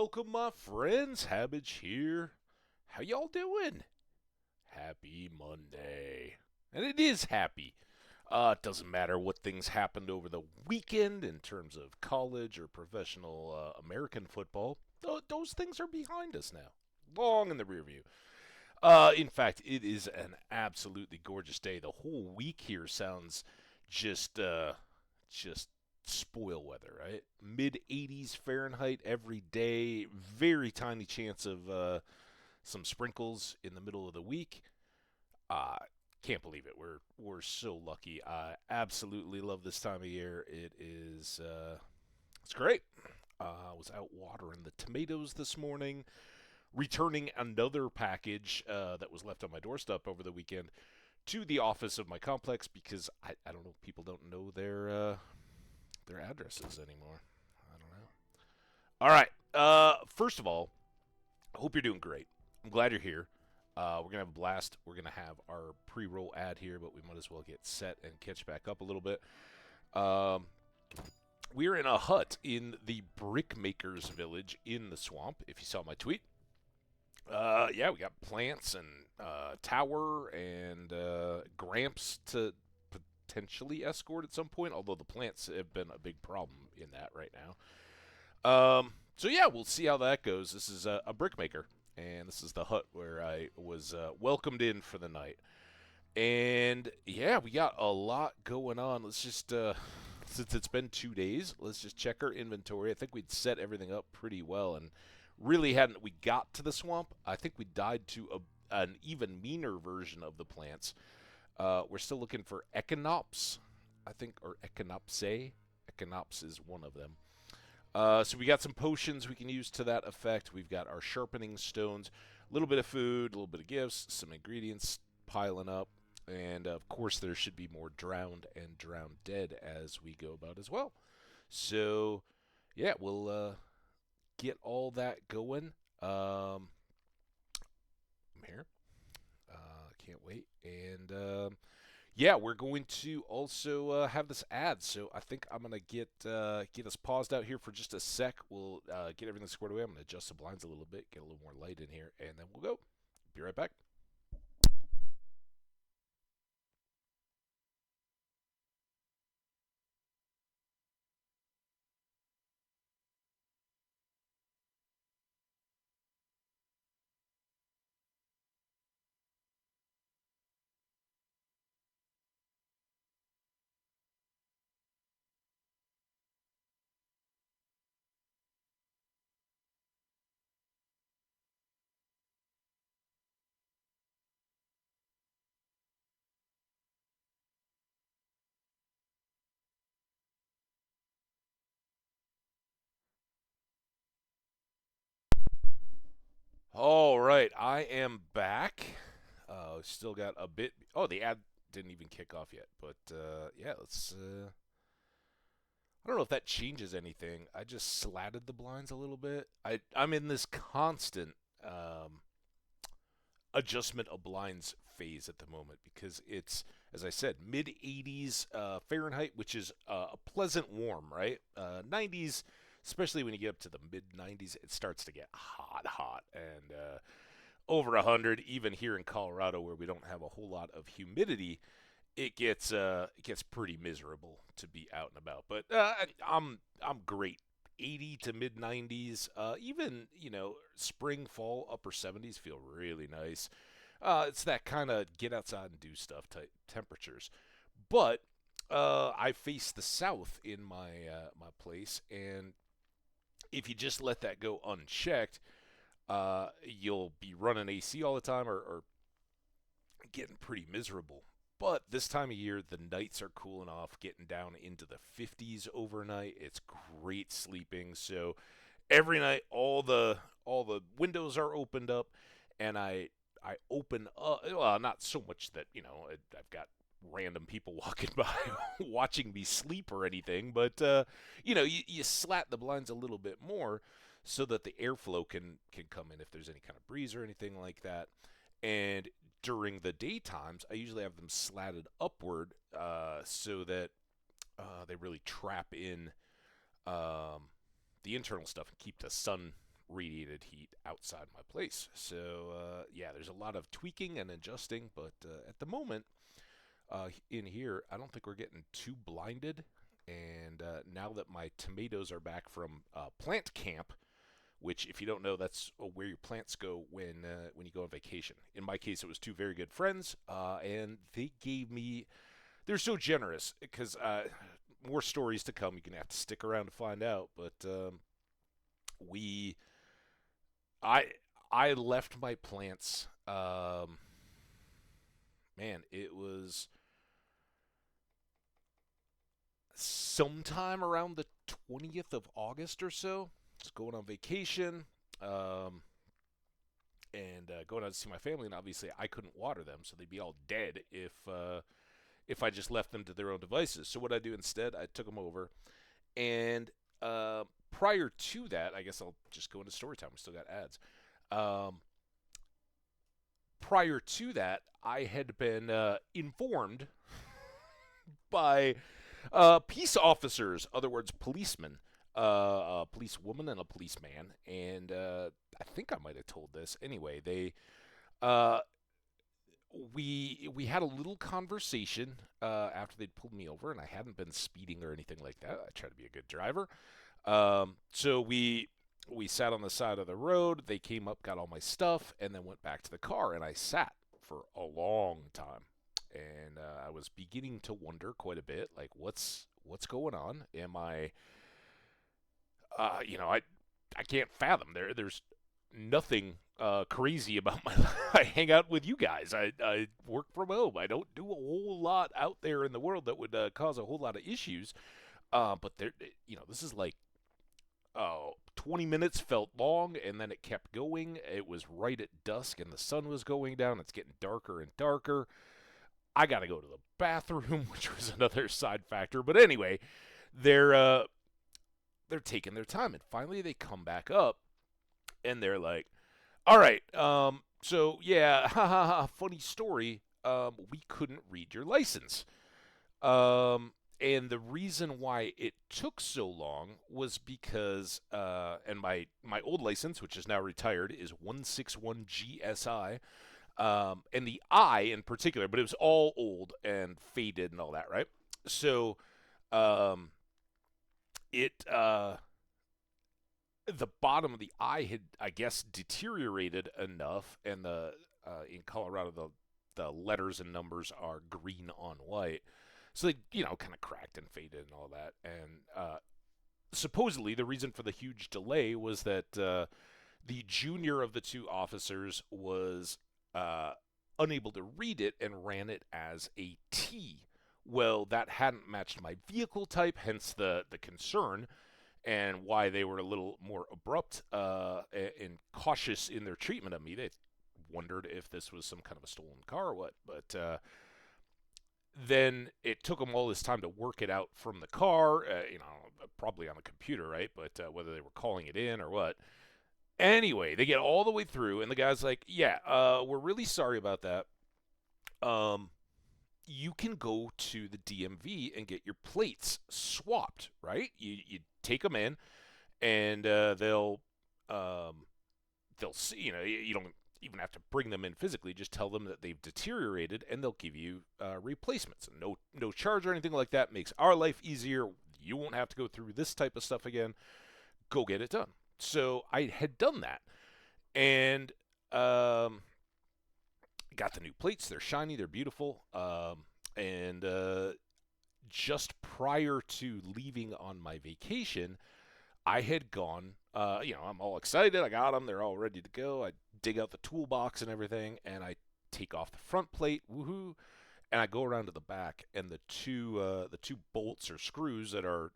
welcome, my friends. Hambbage here. How y'all doing? Happy Monday. And it is happy. It doesn't matter what things happened over the weekend in terms of college or professional American football. Those things are behind us now. Long in the rear view. In fact, it is an absolutely gorgeous day. The whole week here sounds just spoil weather, right? Mid 80s Fahrenheit every day. Very tiny chance of some sprinkles in the middle of the week. Uh, can't believe it. We're so lucky. I absolutely love this time of year. It's great. I was out watering the tomatoes this morning, returning another package that was left on my doorstep over the weekend to the office of my complex because I don't know, people don't know their addresses anymore. I don't know. All right. First of all, I hope you're doing great. I'm glad you're here. We're gonna have a blast. We're gonna have our pre-roll ad here, but we might as well get set and catch back up a little bit. Um, we're in a hut in the Brickmakers Village in the swamp. If you saw my tweet, yeah, we got plants and tower and Gramps to potentially escort at some point. Although the plants have been a big problem in that right now. So yeah, we'll see how that goes. This is a brickmaker, and this is the hut where I was welcomed in for the night. And yeah, we got a lot going on. Let's just since it's been 2 days, let's just check our inventory. I think we'd set everything up pretty well, and really hadn't we got to the swamp. I think we died to an even meaner version of the plants. We're still looking for echinops, I think, or echinopsae. Echinops is one of them. So we got some potions we can use to that effect. We've got our sharpening stones, a little bit of food, a little bit of gifts, some ingredients piling up. And of course, there should be more drowned and drowned dead as we go about as well. So, yeah, we'll get all that going. I'm here. Can't wait. And yeah, we're going to also have this ad. So I think I'm gonna get us paused out here for just a sec. We'll get everything squared away. I'm gonna adjust the blinds a little bit, get a little more light in here, and then we'll go. Be right back. All right, I am back. Still got a bit. Oh, the ad didn't even kick off yet, but yeah, let's. I don't know if that changes anything. I just slatted the blinds a little bit. I'm in this constant adjustment of blinds phase at the moment because it's, as I said, mid 80s Fahrenheit, which is a pleasant warm, right? 90s, especially when you get up to the mid 90s, it starts to get hot, and over 100, even here in Colorado where we don't have a whole lot of humidity. It gets pretty miserable to be out and about, but I'm great. 80 to mid 90s, even spring, fall, upper 70s feel really nice. It's that kind of get outside and do stuff type temperatures. But I face the south in my place, and if you just let that go unchecked, you'll be running AC all the time or getting pretty miserable. But this time of year, the nights are cooling off, getting down into the 50s overnight. It's great sleeping. So every night, all the windows are opened up, and I open up. Well, not so much that I've got random people walking by watching me sleep or anything, but you slat the blinds a little bit more so that the airflow can come in if there's any kind of breeze or anything like that. And during the daytimes, I usually have them slatted upward so that they really trap in the internal stuff and keep the sun radiated heat outside my place. So yeah, there's a lot of tweaking and adjusting, but at the moment in here, I don't think we're getting too blinded. And now that my tomatoes are back from plant camp, which, if you don't know, that's where your plants go when you go on vacation. In my case, it was two very good friends, and they gave me. They're so generous because more stories to come. You're gonna have to stick around to find out. But we, I, I left my plants. Man, it was sometime around the 20th of August or so. Just going on vacation. Um, and going out to see my family, and obviously I couldn't water them, so they'd be all dead if I just left them to their own devices. So what I do instead, I took them over, and prior to that, I guess I'll just go into story time. We still got ads. Um, Prior to that, I had been informed by peace officers, other words, policemen, a policewoman and a policeman, and I think I might have told this. Anyway, they uh, we had a little conversation after they'd pulled me over, and I hadn't been speeding or anything like that. I try to be a good driver. So we sat on the side of the road. They came up, got all my stuff, and then went back to the car, and I sat for a long time. And I was beginning to wonder quite a bit, like what's going on? Am I, I can't fathom. There's nothing crazy about my life. I hang out with you guys. I work from home. I don't do a whole lot out there in the world that would cause a whole lot of issues. But there, this is like 20 minutes felt long, and then it kept going. It was right at dusk, and the sun was going down. It's getting darker and darker. I got to go to the bathroom, which was another side factor. But anyway, they're taking their time, and finally they come back up, and they're like, "All right, so yeah, ha ha ha, funny story. We couldn't read your license." And the reason why it took so long was because, and my old license, which is now retired, is 161 GSI, and the I in particular, but it was all old and faded and all that, right? So, um, the bottom of the I had, I guess, deteriorated enough, and in Colorado the letters and numbers are green on white. So they, kind of cracked and faded and all that. And supposedly the reason for the huge delay was that the junior of the two officers was unable to read it and ran it as a T. Well, that hadn't matched my vehicle type, hence the concern, and why they were a little more abrupt and cautious in their treatment of me. They wondered if this was some kind of a stolen car or what. But then it took them all this time to work it out from the car, probably on the computer, right? But whether they were calling it in or what. Anyway, they get all the way through, and the guy's like, "Yeah, we're really sorry about that. You can go to the DMV and get your plates swapped, right? You take them in, and they'll see. You don't even have to bring them in physically. Just tell them that they've deteriorated, and they'll give you replacements. No charge or anything like that. Makes our life easier. You won't have to go through this type of stuff again. Go get it done." So I had done that, and got the new plates. They're shiny. They're beautiful. And just prior to leaving on my vacation, I had gone. I'm all excited. I got them. They're all ready to go. I dig out the toolbox and everything, and I take off the front plate. Woohoo! And I go around to the back, and the two bolts or screws that are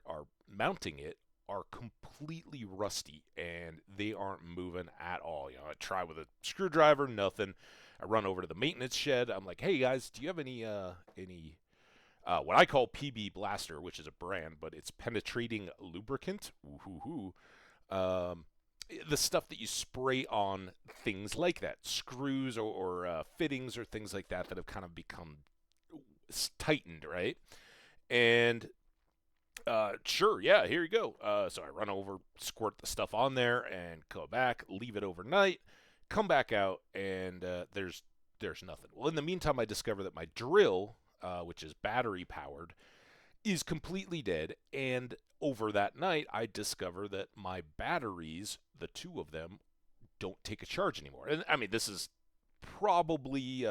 mounting it are completely rusty, and they aren't moving at all. I try with a screwdriver, nothing. I run over to the maintenance shed. I'm like, "Hey guys, do you have any what I call PB Blaster, which is a brand, but it's penetrating lubricant. Ooh. The stuff that you spray on things like that, screws or fittings or things like that have kind of become tightened, right?" And Sure, yeah, here you go. So I run over, squirt the stuff on there, and go back, leave it overnight, come back out, and there's nothing. Well, in the meantime, I discover that my drill, which is battery powered, is completely dead. And over that night, I discover that my batteries, the two of them, don't take a charge anymore. And I mean, this is probably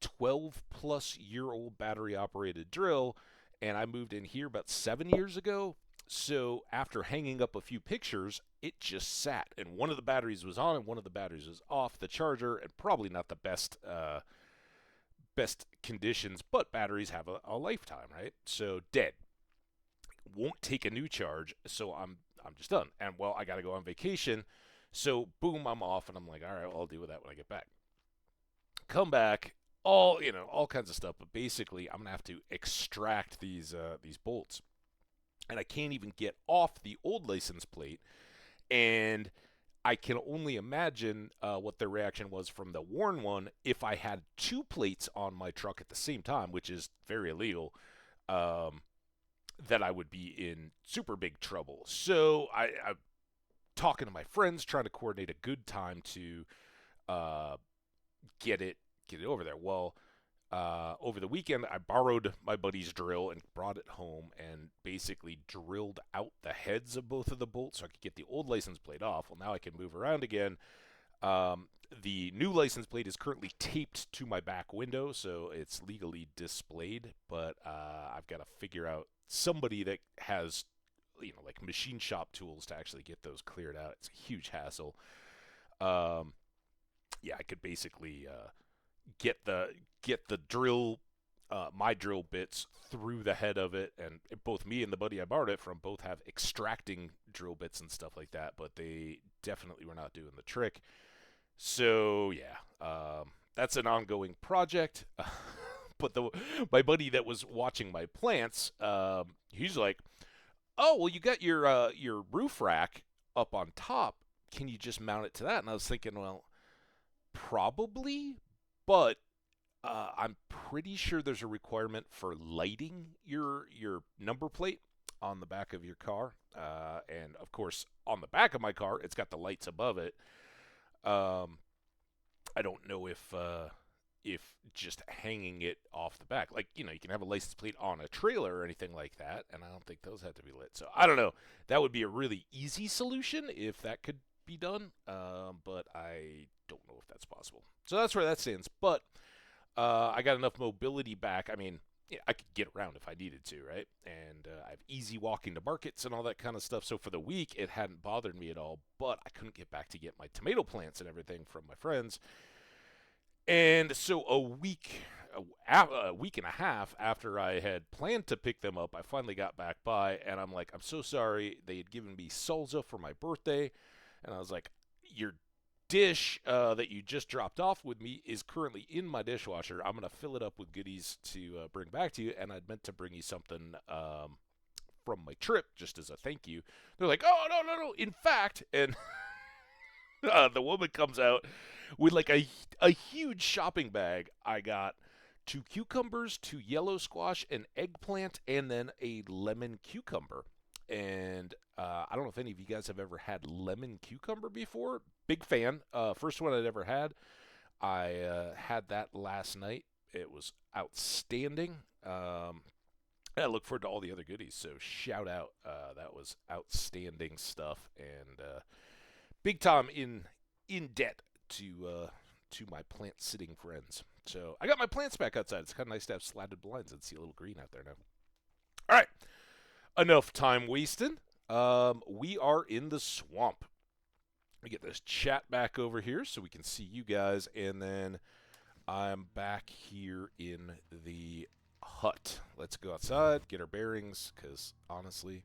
12 plus year old battery operated drill, and I moved in here about 7 years ago. So after hanging up a few pictures, it just sat, and one of the batteries was on and one of the batteries was off. The charger, and probably not the best conditions, but batteries have a lifetime, right? So dead, won't take a new charge. So I'm just done. And well, I got to go on vacation. So boom, I'm off, and I'm like, all right, well, I'll deal with that when I get back. Come back, all kinds of stuff. But basically, I'm gonna have to extract these bolts, and I can't even get off the old license plate. And I can only imagine what the reaction was from the worn one if I had two plates on my truck at the same time, which is very illegal. Um, that I would be in super big trouble. So I'm talking to my friends, trying to coordinate a good time to uh, get it over there. Well, over the weekend, I borrowed my buddy's drill and brought it home and basically drilled out the heads of both of the bolts so I could get the old license plate off. Well, now I can move around again. The new license plate is currently taped to my back window, so it's legally displayed, but I've got to figure out somebody that has, like machine shop tools to actually get those cleared out. It's a huge hassle. Yeah, I could basically get the drill, my drill bits through the head of it, and both me and the buddy I borrowed it from both have extracting drill bits and stuff like that, but they definitely were not doing the trick. So yeah, that's an ongoing project. But my buddy that was watching my plants, he's like, "Oh, well, you got your roof rack up on top. Can you just mount it to that?" And I was thinking, well, probably, but I'm pretty sure there's a requirement for lighting your number plate on the back of your car, and of course on the back of my car, it's got the lights above it. Um, I don't know if just hanging it off the back, like you can have a license plate on a trailer or anything like that, and I don't think those have to be lit. So I don't know. That would be a really easy solution if that could be done, but I don't know if that's possible. So that's where that stands. But I got enough mobility back. I mean, yeah, I could get around if I needed to, right? And I have easy walking to markets and all that kind of stuff. So for the week, it hadn't bothered me at all. But I couldn't get back to get my tomato plants and everything from my friends. And so a week and a half after I had planned to pick them up, I finally got back by, and I'm like, I'm so sorry. They had given me salsa for my birthday, and I was like, your dish that you just dropped off with me is currently in my dishwasher. I'm gonna fill it up with goodies to bring back to you, and I'd meant to bring you something from my trip just as a thank you. They're like, oh no, in fact, and the woman comes out with like a huge shopping bag. I got two cucumbers, two yellow squash, an eggplant, and then a lemon cucumber. And I don't know if any of you guys have ever had lemon cucumber before. Big fan. First one I'd ever had. I had that last night. It was outstanding. I look forward to all the other goodies. So shout out. That was outstanding stuff, and big time in debt to my plant sitting friends. So I got my plants back outside. It's kind of nice to have slatted blinds and see a little green out there now. All right, enough time wasting. We are in the swamp. Let me get this chat back over here so we can see you guys, and then I'm back here in the hut. Let's go outside, get our bearings, because honestly,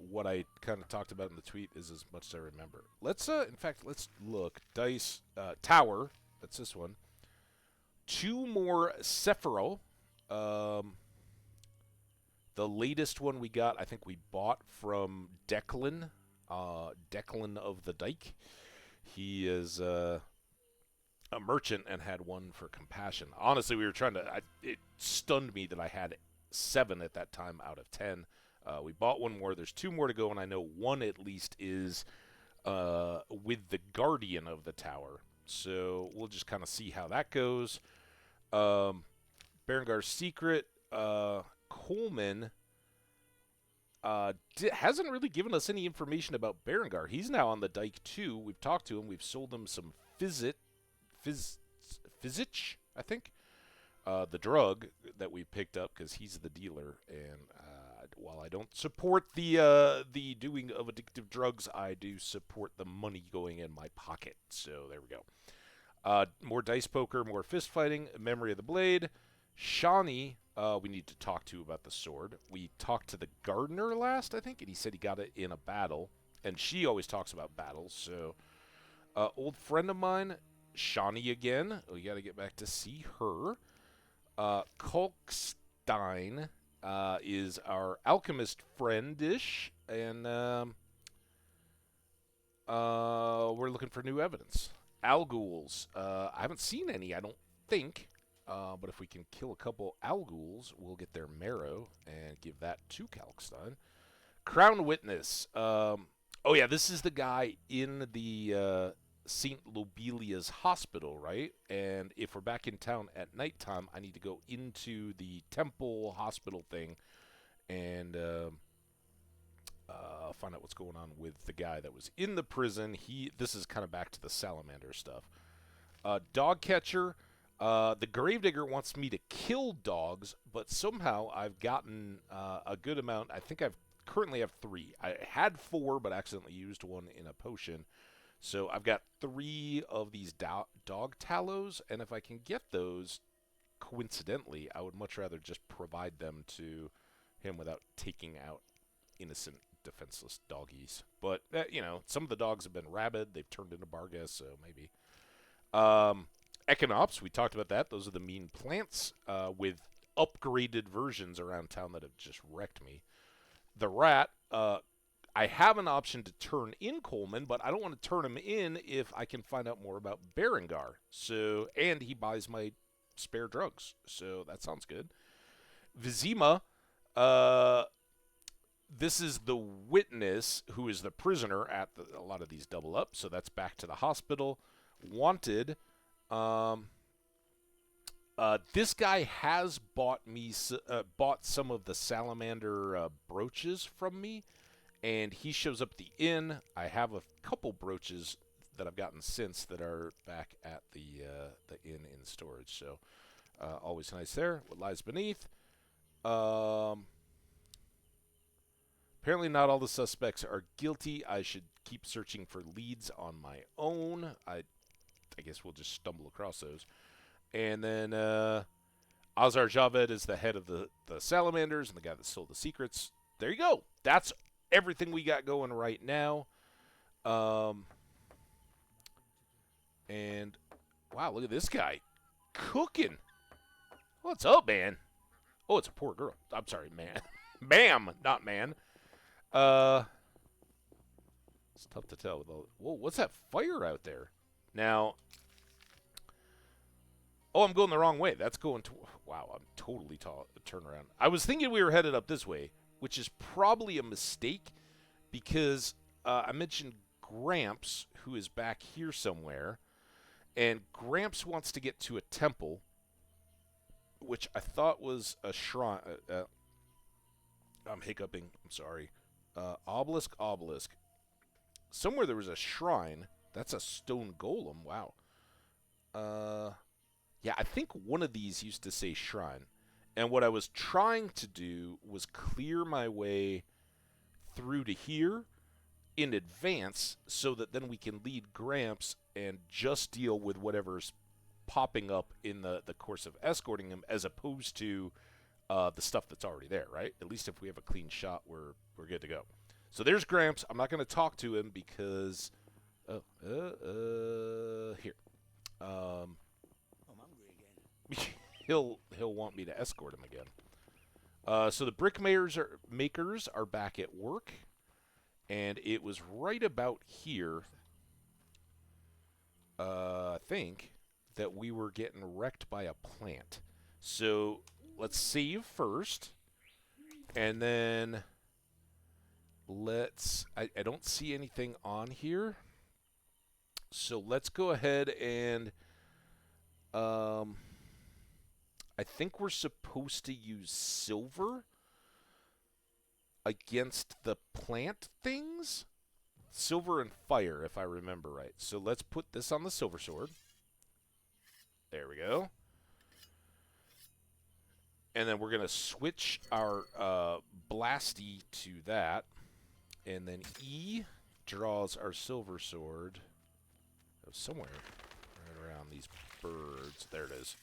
what I kind of talked about in the tweet is as much as I remember. Let's, in fact, let's look. Dice Tower, that's this one. Two more Sephiroth. The latest one we got, I think we bought from Declan. Declan of the Dyke. He is a merchant and had one for compassion. Honestly, we were trying to. It stunned me that I had 7 at that time out of 10. We bought one more. There's 2 more to go, and I know one at least is with the guardian of the tower. So we'll just kind of see how that goes. Berengar's secret. Coleman hasn't really given us any information about Berengar. He's now on the dike too. We've talked to him. We've sold him some Physich, I think. The drug that we picked up because he's the dealer. And while I don't support the doing of addictive drugs, I do support the money going in my pocket. So there we go. More dice poker, more fist fighting, memory of the blade. Shawnee, we need to talk to about the sword. We talked to the gardener last, I think, and he said he got it in a battle. And she always talks about battles. So, old friend of mine, Shawnee again. We got to get back to see her. Kalkstein is our alchemist friend-ish, and we're looking for new evidence. Alguls. I haven't seen any, I don't think, but if we can kill a couple Alguls, we'll get their marrow and give that to Kalkstein. Crown Witness. Oh yeah, this is the guy in the St. Lobelia's hospital, right? And if we're back in town at nighttime, I need to go into the temple hospital thing and find out what's going on with the guy that was in the prison. This is kind of back to the salamander stuff. Dog catcher. The gravedigger wants me to kill dogs, but somehow I've gotten a good amount. I think currently have 3. I had 4, but accidentally used one in a potion. So I've got 3 of these dog tallows, and if I can get those, coincidentally, I would much rather just provide them to him without taking out innocent, defenseless doggies. But, some of the dogs have been rabid. They've turned into Bargas, so maybe. Echinops, we talked about that. Those are the mean plants with upgraded versions around town that have just wrecked me. The rat, I have an option to turn in Coleman, but I don't want to turn him in if I can find out more about Berengar. So, and he buys my spare drugs. So that sounds good. Vizima, this is the witness who is the prisoner at a lot of these double up. So that's back to the hospital. Wanted. This guy has bought some of the salamander brooches from me. And he shows up at the inn. I have a couple brooches that I've gotten since that are back at the inn in storage. So always nice there. What lies beneath? Apparently not all the suspects are guilty. I should keep searching for leads on my own. I guess we'll just stumble across those. And then Azar Javed is the head of the salamanders and the guy that stole the secrets. There you go. That's everything we got going right now. And wow, look at this guy cooking. What's up, man? Oh, it's a poor girl. I'm sorry, man. Bam, not man. It's tough to tell with all. Whoa, what's that fire out there? Now, oh, I'm going the wrong way. That's going to. Wow, I'm totally turn around. I was thinking we were headed up this way, which is probably a mistake because I mentioned Gramps, who is back here somewhere, and Gramps wants to get to a temple, which I thought was a shrine. I'm hiccuping. I'm sorry. Obelisk. Somewhere there was a shrine. That's a stone golem. Wow. Yeah, I think one of these used to say shrine. And what I was trying to do was clear my way through to here in advance so that then we can lead Gramps and just deal with whatever's popping up in the course of escorting him as opposed to the stuff that's already there, right? At least if we have a clean shot, we're good to go. So there's Gramps. I'm not going to talk to him because... here. I'm hungry again. He'll want me to escort him again. So the brick makers are back at work, and it was right about here, I think, that we were getting wrecked by a plant. So let's save first. And then let's... I don't see anything on here. So let's go ahead and... I think we're supposed to use silver against the plant things. Silver and fire, if I remember right. So let's put this on the silver sword. There we go. And then we're going to switch our blasty to that. And then E draws our silver sword. Oh, somewhere right around these birds. There it is.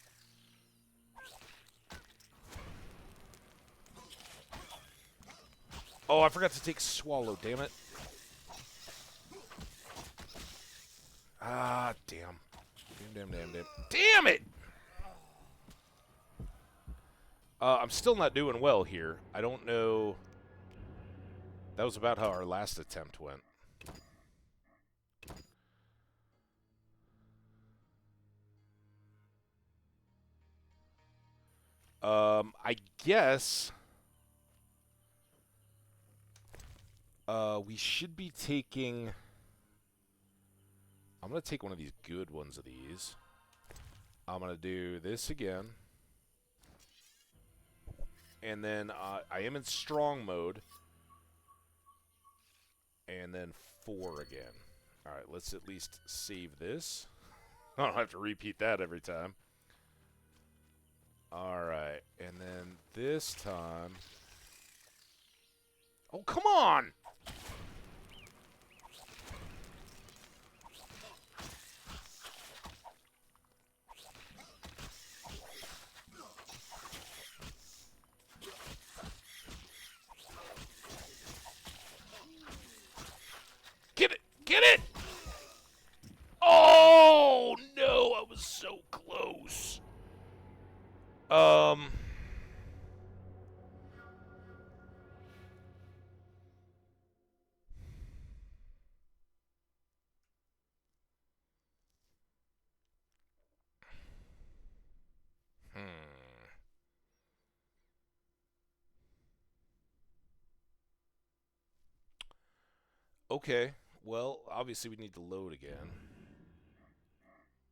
Oh, I forgot to take swallow, damn it. Ah, damn. Damn. Damn it! I'm still not doing well here. I don't know. That was about how our last attempt went. I guess we should be taking... I'm going to take one of these good ones of these. I'm going to do this again. And then I am in strong mode. And then 4 again. Alright, let's at least save this. I don't have to repeat that every time. Alright, and then this time... Oh, come on! Get it! Get it! Oh, no! I was so close. Okay. Well, obviously we need to load again.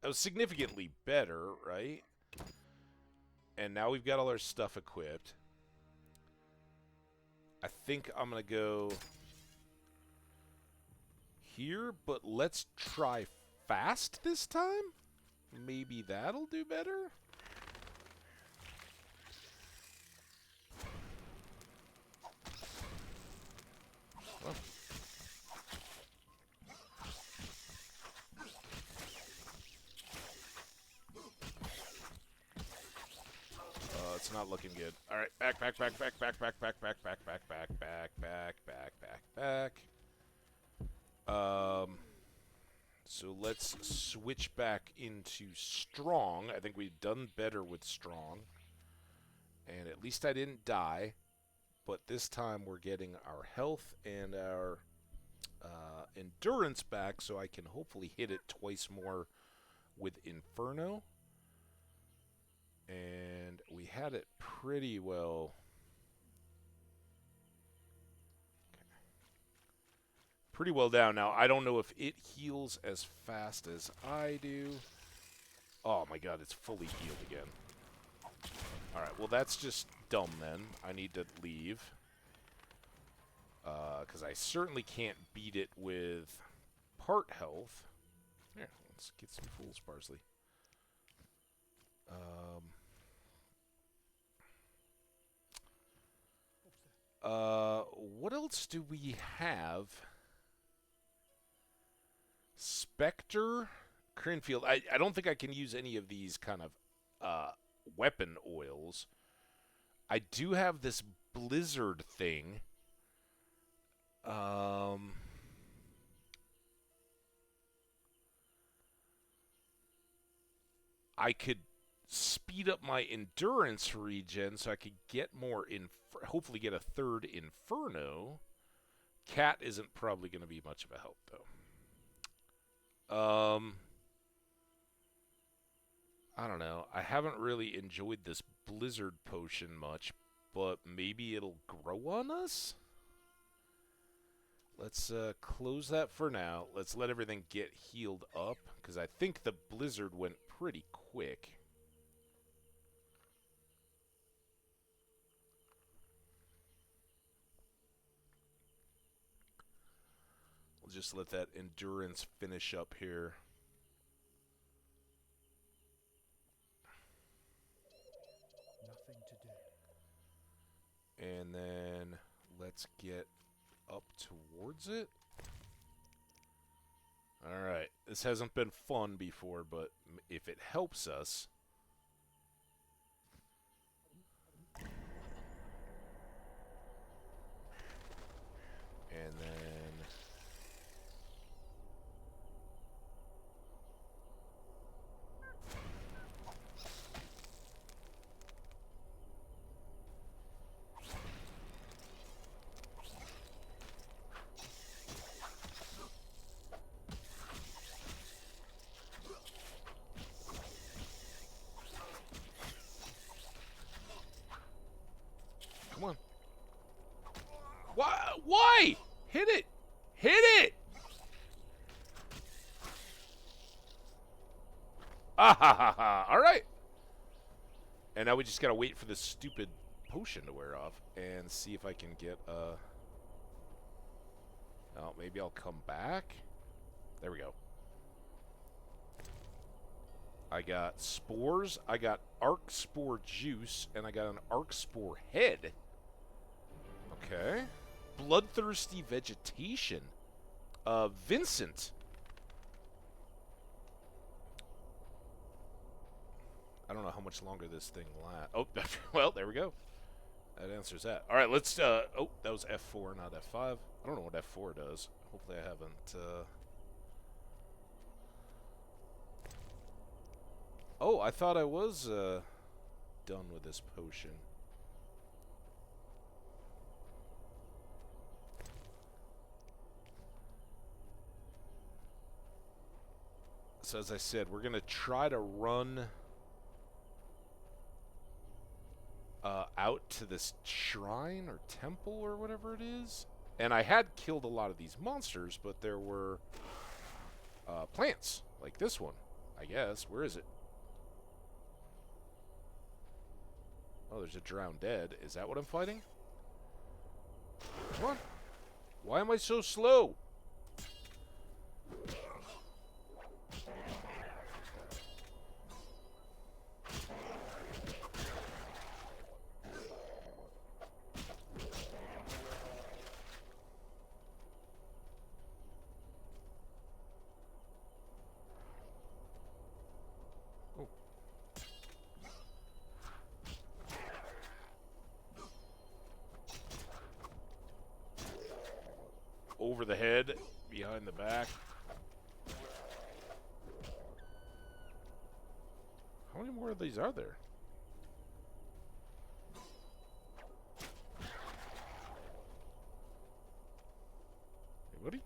That was significantly better, right? And now we've got all our stuff equipped. I think I'm going to go here, but let's try fast this time? Maybe that'll do better? Well. It's not looking good. All right, back. So let's switch back into strong. I think we've done better with strong. And at least I didn't die. But this time we're getting our health and our endurance back, so I can hopefully hit it twice more with Inferno. And we had it pretty well. Okay. Pretty well down. Now, I don't know if it heals as fast as I do. Oh my god, it's fully healed again. Alright, well that's just dumb then. I need to leave. Because I certainly can't beat it with part health. Here, let's get some fool's parsley. What else do we have? Spectre, Cranfield. I don't think I can use any of these kind of weapon oils. I do have this blizzard thing. I could speed up my endurance regen so I could get more hopefully get a third Inferno. Cat isn't probably going to be much of a help though. I don't know. I haven't really enjoyed this blizzard potion much, but maybe it'll grow on us? Let's close that for now. Let's let everything get healed up, because I think the blizzard went pretty quick. We'll just let that endurance finish up here. Nothing to do. And then let's get up towards it. Alright, this hasn't been fun before, but if it helps us... And then... Come on. Why? Why? Hit it! Hit it! Ah ha ha ha! Alright. And now we just gotta wait for this stupid potion to wear off and see if I can get Oh, maybe I'll come back? There we go. I got spores, I got arc spore juice, and I got an arc spore head. Okay. Bloodthirsty vegetation. Vincent. I don't know how much longer this thing lasts. Oh, well, there we go. That answers that. All right, let's, oh, that was F4, not F5. I don't know what F4 does. Hopefully I haven't, Oh, I thought I was, done with this potion. So as I said, we're going to try to run out to this shrine or temple or whatever it is. And I had killed a lot of these monsters, but there were plants, like this one, I guess. Where is it? Oh, there's a drowned dead. Is that what I'm fighting? Come on. Why am I so slow? Over the head, behind the back. How many more of these are there? Anybody?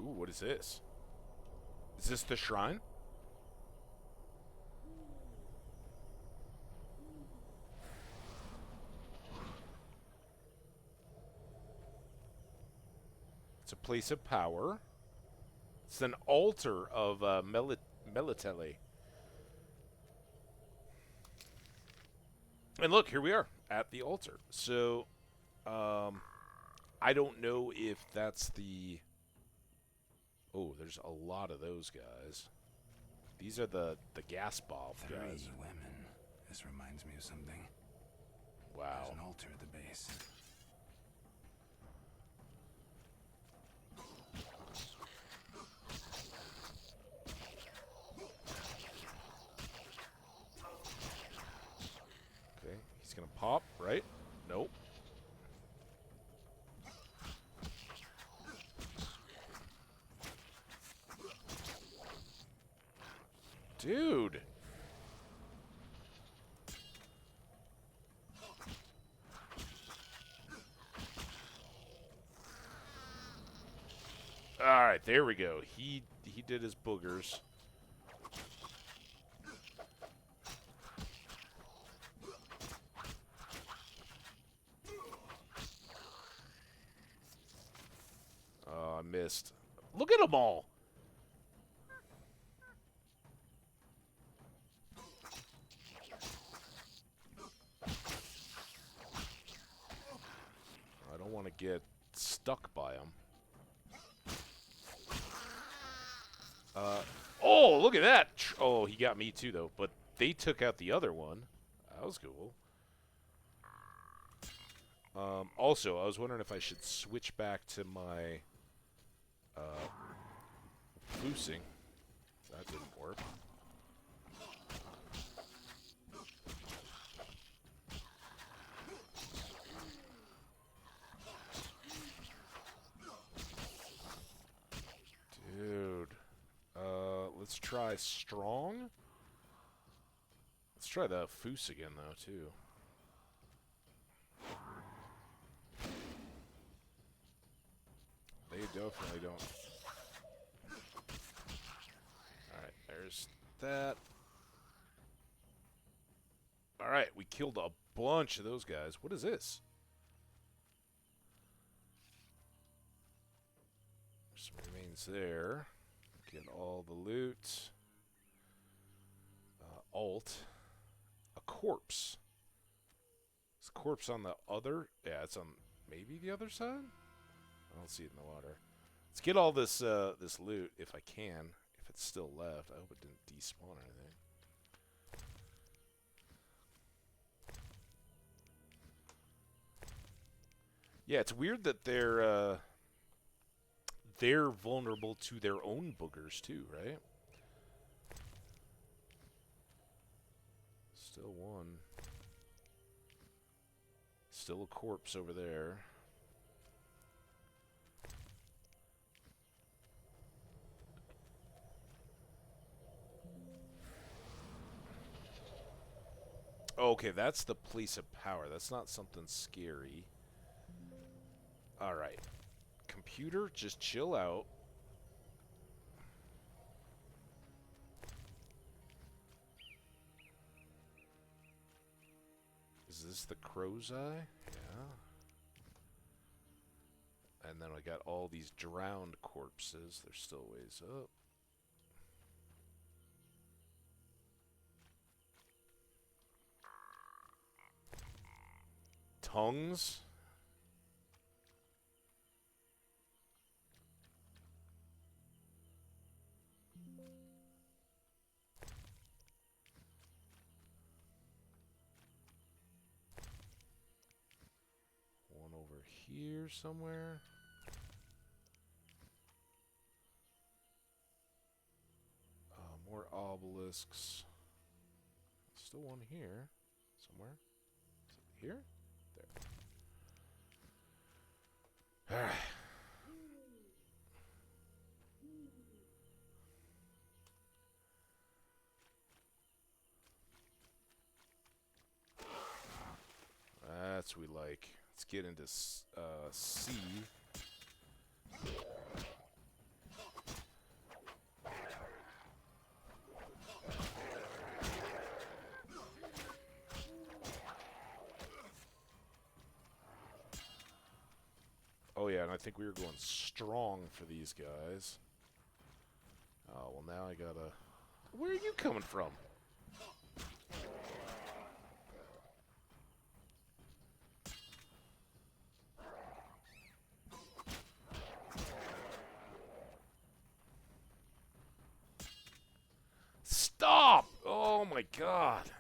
Ooh, what is this? Is this the shrine? It's a place of power. It's an altar of Melitele. And look, here we are at the altar. So, I don't know if that's the... Oh, there's a lot of those guys. These are the gas bomb guys. 3 women. This reminds me of something. Wow. There's an altar at the base. Okay, he's gonna pop, right? Nope. Dude. All right, there we go. He did his boogers. Oh, I missed. Look at them all. I don't want to get stuck by them. Oh, look at that. Oh, he got me too, though. But they took out the other one. That was cool. Also, I was wondering if I should switch back to my floosing. That didn't work. Dude. Let's try strong. Let's try the foos again, though, too. They definitely don't. Alright, there's that. Alright, we killed a bunch of those guys. What is this? Some remains there. Get all the loot. Alt. A corpse. Is a corpse on the other? Yeah, it's on maybe the other side? I don't see it in the water. Let's get all this this loot if I can. If it's still left. I hope it didn't despawn or anything. Yeah, it's weird that they're vulnerable to their own boogers too, right? Still one. Still a corpse over there. Okay, that's the place of power. That's not something scary. Alright. Computer, just chill out. Is this the crow's eye? Yeah. And then I got all these drowned corpses. They're still ways up. Tongues? One over here somewhere. More obelisks. Still one here. Somewhere. Is it here? There. Alright. That's what we like. Let's get into C. Oh yeah, and I think we were going strong for these guys. Oh, well now I gotta... Where are you coming from? Stop! Oh my god.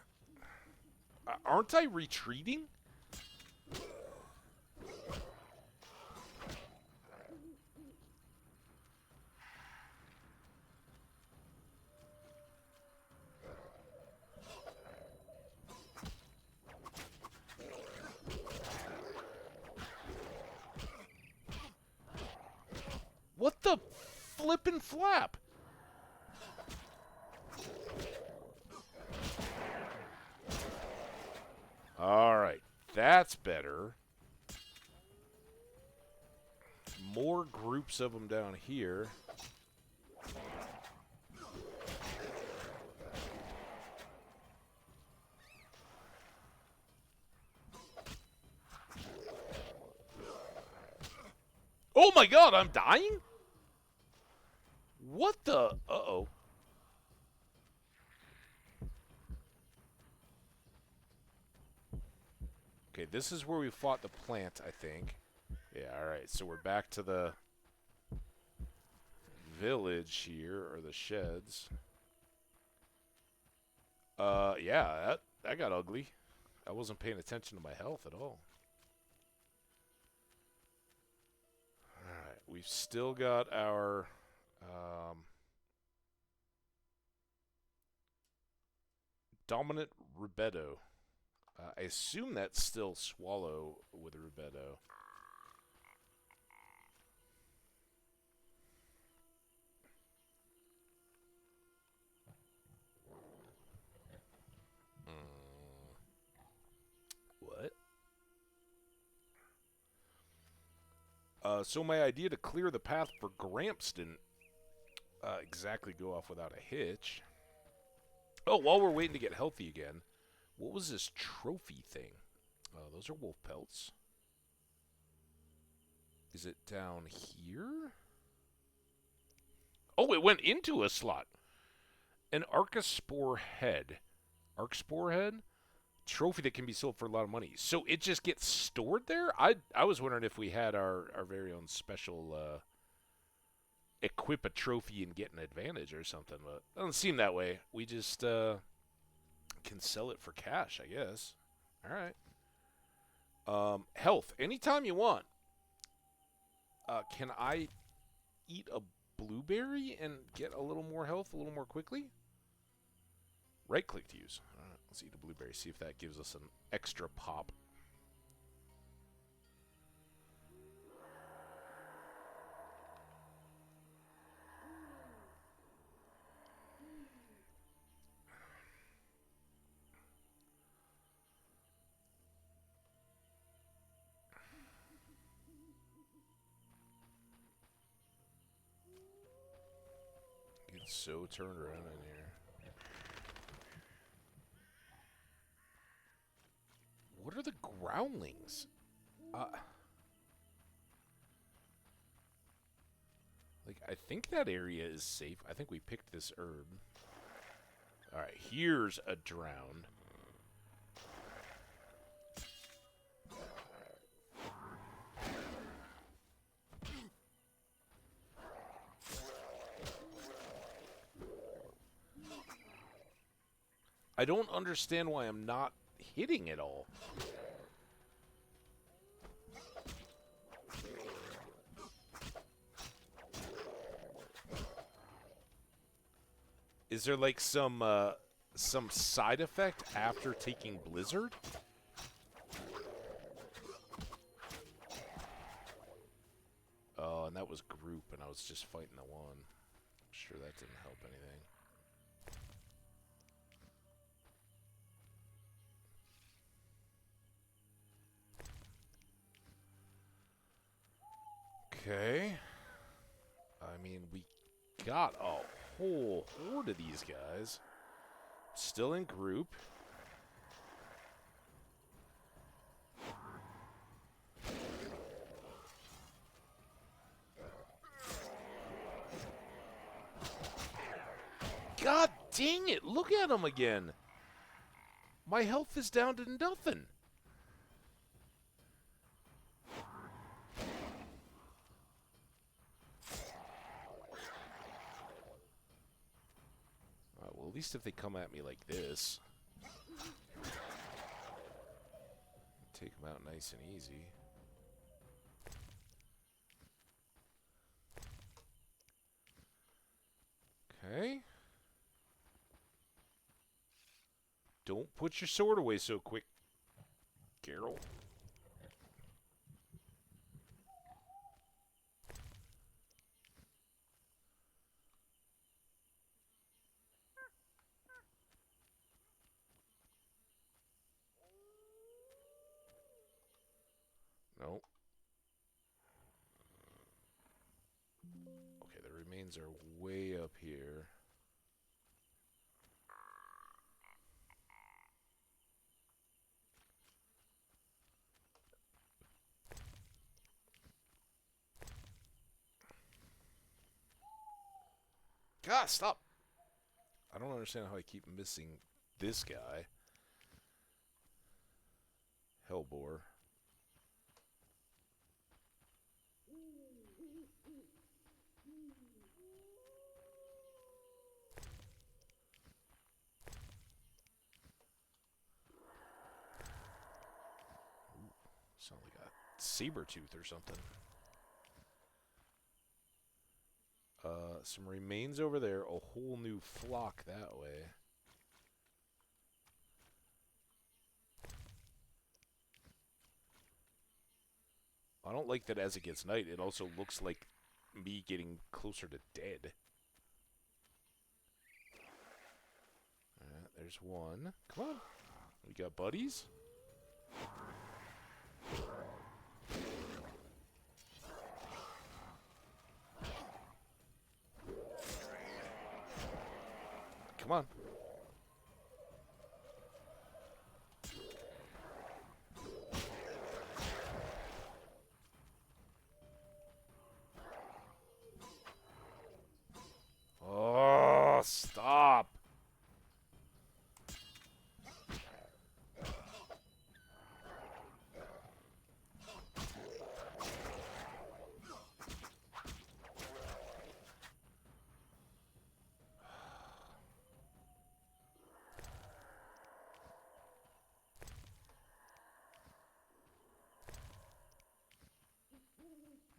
Aren't I retreating? What the flippin' flap? that's better. More groups of them down here. Oh my god, I'm dying? What the? Uh-oh. Okay, this is where we fought the plant, I think. Yeah, alright, so we're back to the village here, or the sheds. Yeah, that got ugly. I wasn't paying attention to my health at all. Alright, we've still got our, dominant Rubedo. I assume that's still Swallow with Rubedo. What? So my idea to clear the path for Gramps didn't exactly go off without a hitch. Oh, while we're waiting to get healthy again, what was this trophy thing? Those are wolf pelts. Is it down here? Oh, it went into a slot. An Archospore head. Archspore head? Trophy that can be sold for a lot of money. So it just gets stored there? I was wondering if we had our very own special equip a trophy and get an advantage or something, but it doesn't seem that way. We just can sell it for cash, I guess. Alright. Health. Anytime you want. Can I eat a blueberry and get a little more health a little more quickly? Right click to use. Alright, let's eat a blueberry, see if that gives us an extra pop. It's so turned around in here. What are the groundlings? Like, I think that area is safe. I think we picked this herb. Alright, here's a drown. I don't understand why I'm not hitting it all. Is there like some side effect after taking Blizzard? Oh, and that was group, and I was just fighting the one. I'm sure that didn't help anything. Okay. I mean, we got a whole horde of these guys. Still in group. God dang it! Look at them again! My health is down to nothing. Alright, well, at least if they come at me like this. Take them out nice and easy. Okay. Don't put your sword away so quick, Carol. No. Okay, the remains are way up here. God, stop! I don't understand how I keep missing this guy. Hellbore. Sounds like a saber tooth or something. Some remains over there. A whole new flock that way. I don't like that as it gets night, it also looks like me getting closer to dead. Alright, there's one. Come on. We got buddies? Come on. Oh, stop.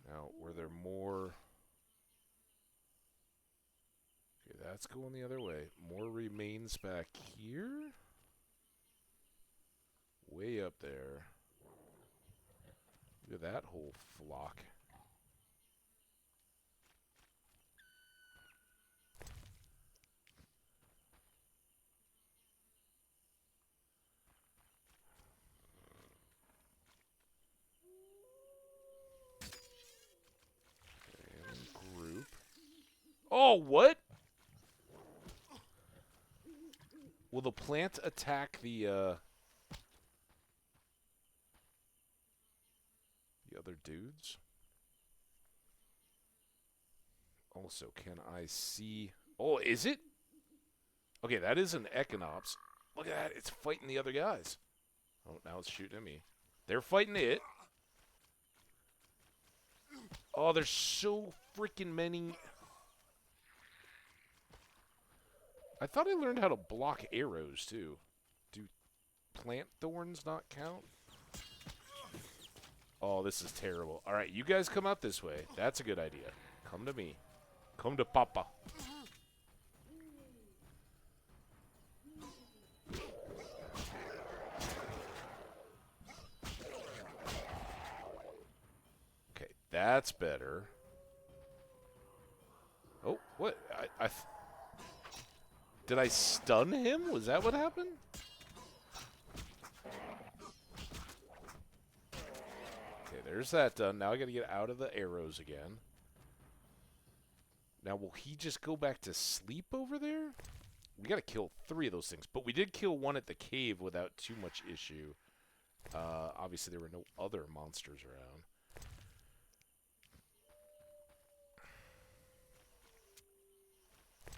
Now, were there more? Okay, that's going the other way. More remains back here? Way up there. Look at that whole flock. And group. Oh, what? Will the plant attack the other dudes? Also, can I see... Oh, is it? Okay, that is an Echinops. Look at that. It's fighting the other guys. Oh, now it's shooting at me. They're fighting it. Oh, there's so freaking many. I thought I learned how to block arrows, too. Do plant thorns not count? Oh, this is terrible. All right, you guys come out this way. That's a good idea. Come to me. Come to Papa. Okay, that's better. Oh, what? Did I stun him? Was that what happened? Okay, there's that done. Now I gotta get out of the arrows again. Now, will he just go back to sleep over there? We gotta kill 3 of those things. But we did kill one at the cave without too much issue. Obviously, there were no other monsters around.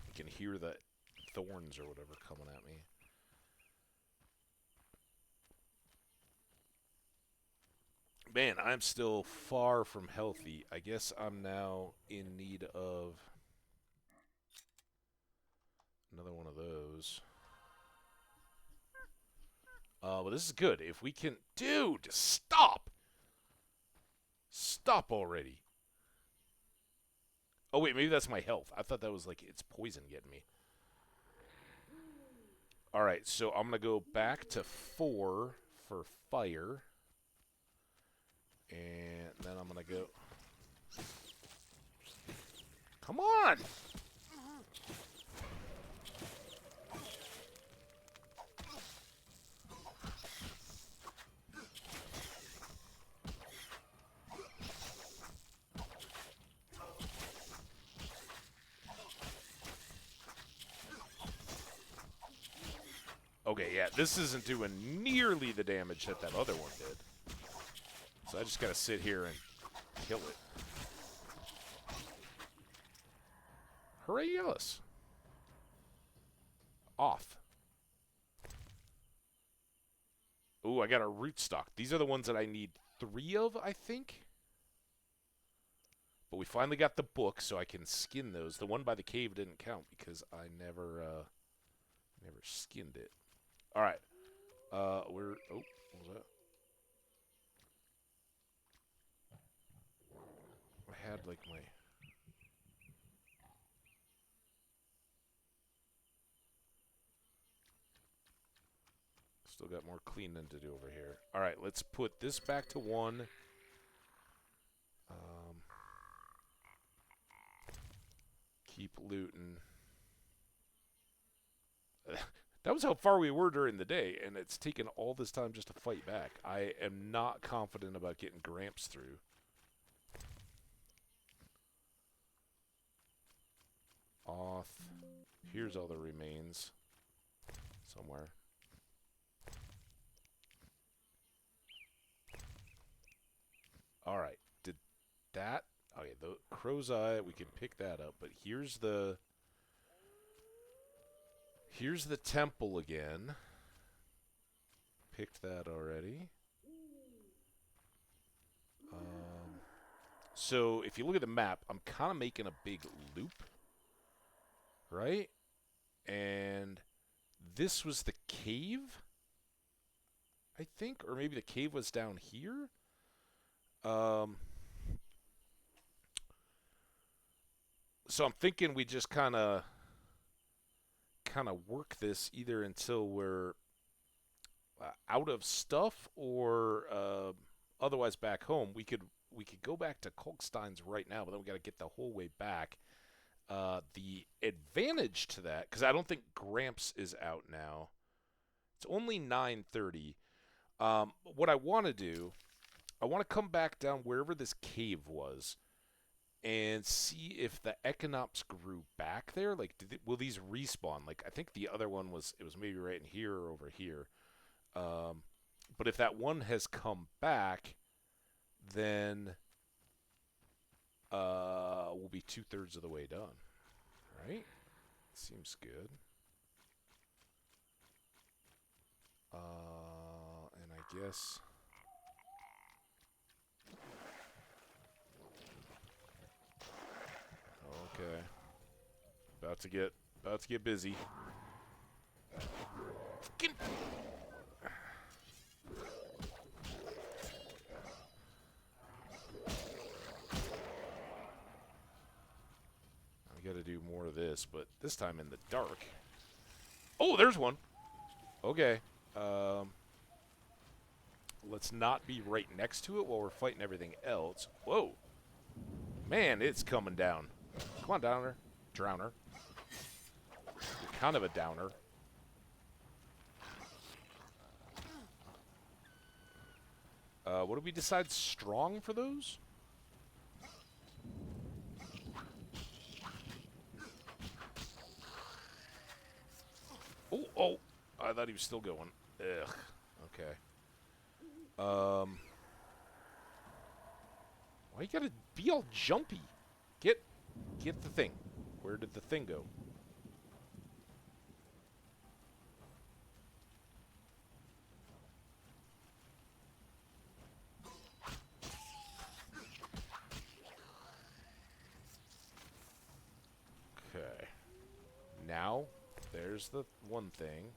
I can hear the thorns or whatever coming at me. Man, I'm still far from healthy. I guess I'm now in need of another one of those. But this is good. If we can... Dude, stop! Stop already. Oh, wait, maybe that's my health. I thought that was like it's poison getting me. Alright, so I'm going to go back to 4 for fire. And then I'm going to go... Come on! Okay, yeah, this isn't doing nearly the damage that that other one did. So I just gotta sit here and kill it. Hooray, Ellis. Off. Ooh, I got a rootstock. These are the ones that I need 3 of, I think. But we finally got the book, so I can skin those. The one by the cave didn't count because I never skinned it. All right. Oh, what was that? I had like my. Still got more cleaning to do over here. All right, let's put this back to 1. Keep looting. That was how far we were during the day, and it's taken all this time just to fight back. I am not confident about getting Gramps through. Off. Here's all the remains. Somewhere. Alright. Did that... Okay, the crow's eye, we can pick that up, but here's the... Here's the temple again. Picked that already. So, if you look at the map, I'm kind of making a big loop. Right? And this was the cave, I think? Or maybe the cave was down here? So I'm thinking we just kind of work this either until we're out of stuff or otherwise back home. We could go back to Kolkstein's right now, but then we got to get the whole way back. The advantage to that, because I don't think Gramps is out now. It's only 9:30. What I want to do, I want to come back down wherever this cave was and see if the Equinops grew back there. Like, will these respawn? Like, I think the other one was maybe right in here or over here. But if that one has come back, then we'll be 2/3 of the way done. Right? Seems good. And I guess... Okay. About to get busy. Fucking... I gotta do more of this, but this time in the dark. Oh, there's one. Okay. Let's not be right next to it while we're fighting everything else. Whoa. Man, it's coming down. Come on, downer. Drowner. You're kind of a downer. What do we decide? Strong for those? Oh, I thought he was still going. Ugh. Okay. Why you gotta be all jumpy? Get the thing. Where did the thing go? Okay. Now, there's the one thing.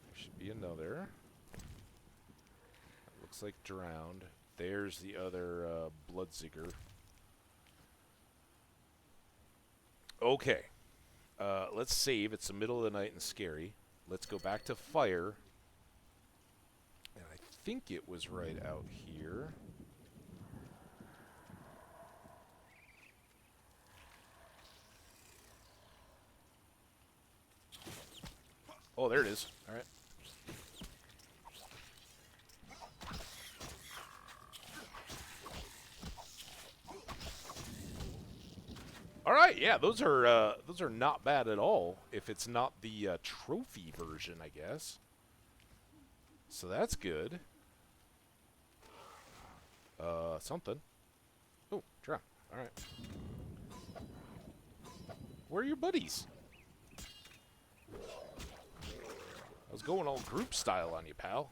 There should be another. Looks like drowned. There's the other Bloodseeker. Okay. Let's save. It's the middle of the night and scary. Let's go back to fire. And I think it was right out here. Oh, there it is. All right. All right, yeah, those are not bad at all. If it's not the trophy version, I guess. So that's good. Something. Oh, drown. All right. Where are your buddies? I was going all group style on you, pal.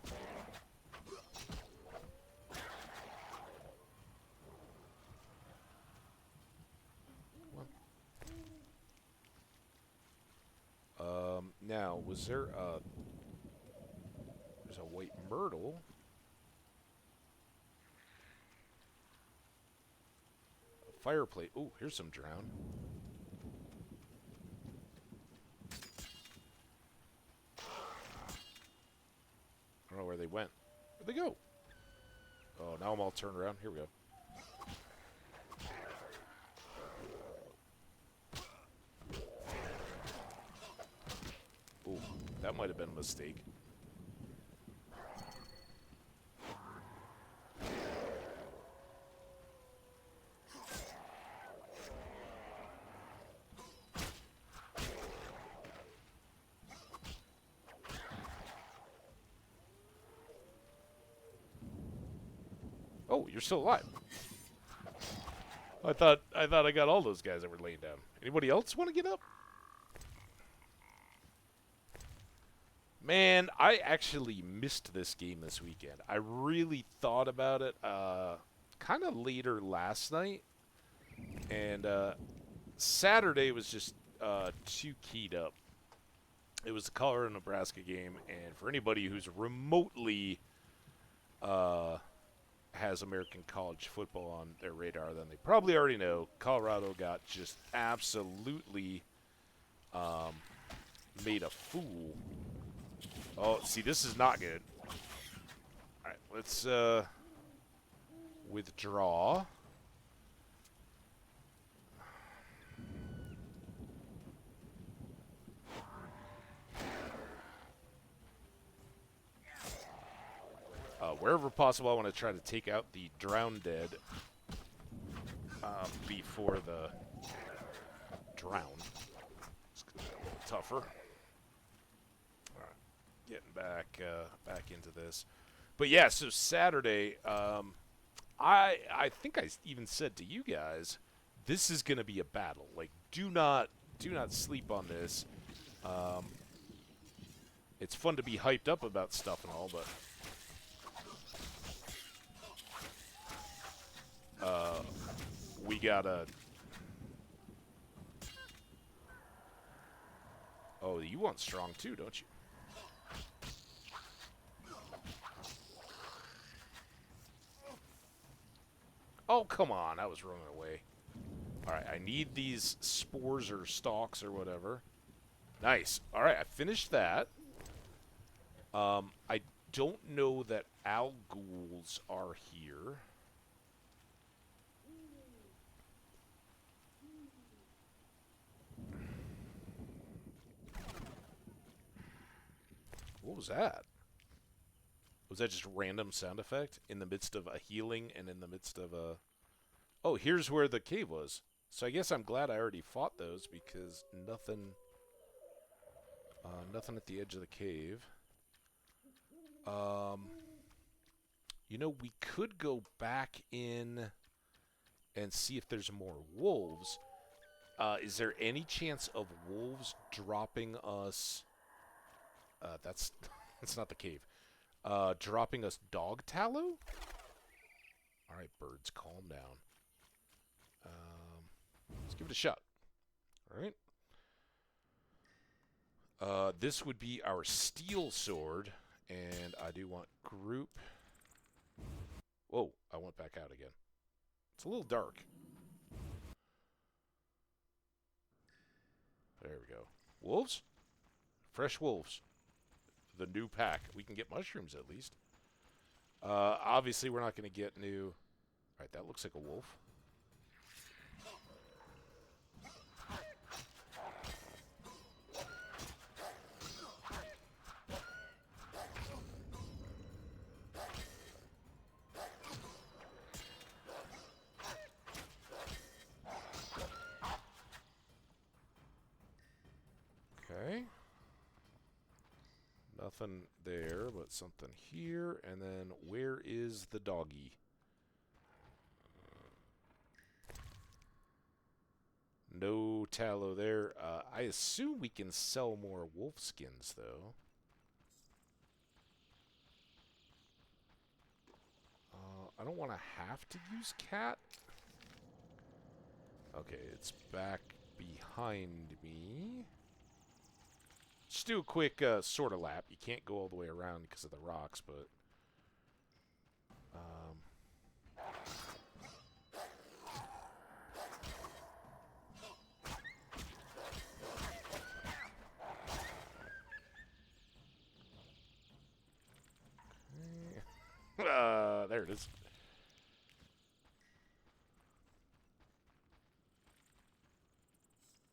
Now, was there a... There's a white myrtle. A fireplace. Oh, here's some drown. I don't know where they went. Where'd they go? Oh, now I'm all turned around. Here we go. Ooh, that might have been a mistake. Oh, you're still alive. I thought I got all those guys that were laying down. Anybody else want to get up? Man, I actually missed this game this weekend. I really thought about it kind of later last night. And Saturday was just too keyed up. It was the Colorado Nebraska game, and for anybody who's remotely has American college football on their radar, then they probably already know Colorado got just absolutely made a fool. Oh, see, this is not good. All right, let's withdraw. Wherever possible, I want to try to take out the drowned dead before the drown. It's a little tougher. All right, getting back into this, but yeah. So Saturday, I think I even said to you guys, this is going to be a battle. Like, do not sleep on this. It's fun to be hyped up about stuff and all, but. We gotta... Oh, you want strong too, don't you? Oh, come on. I was running away. Alright, I need these spores or stalks or whatever. Nice. Alright, I finished that. I don't know that owl ghouls are here. What was that? Was that just random sound effect in the midst of a healing and in the midst of a... Oh, here's where the cave was. So I guess I'm glad I already fought those because nothing... nothing at the edge of the cave. You know, we could go back in and see if there's more wolves. Is there any chance of wolves dropping us... that's not the cave. Dropping us dog tallow? Alright, birds, calm down. Let's give it a shot. Alright. This would be our steel sword. And I do want group. Whoa, I went back out again. It's a little dark. There we go. Wolves? Fresh wolves. The new pack. We can get mushrooms at least. Obviously, we're not going to get new... Alright, that looks like a wolf. nothing there, but something here. And then where is the doggy? No tallow there. I assume we can sell more wolf skins, though. I don't want to have to use cat. Okay, it's back behind me. Just do a quick sort of lap. You can't go all the way around because of the rocks, but... there it is.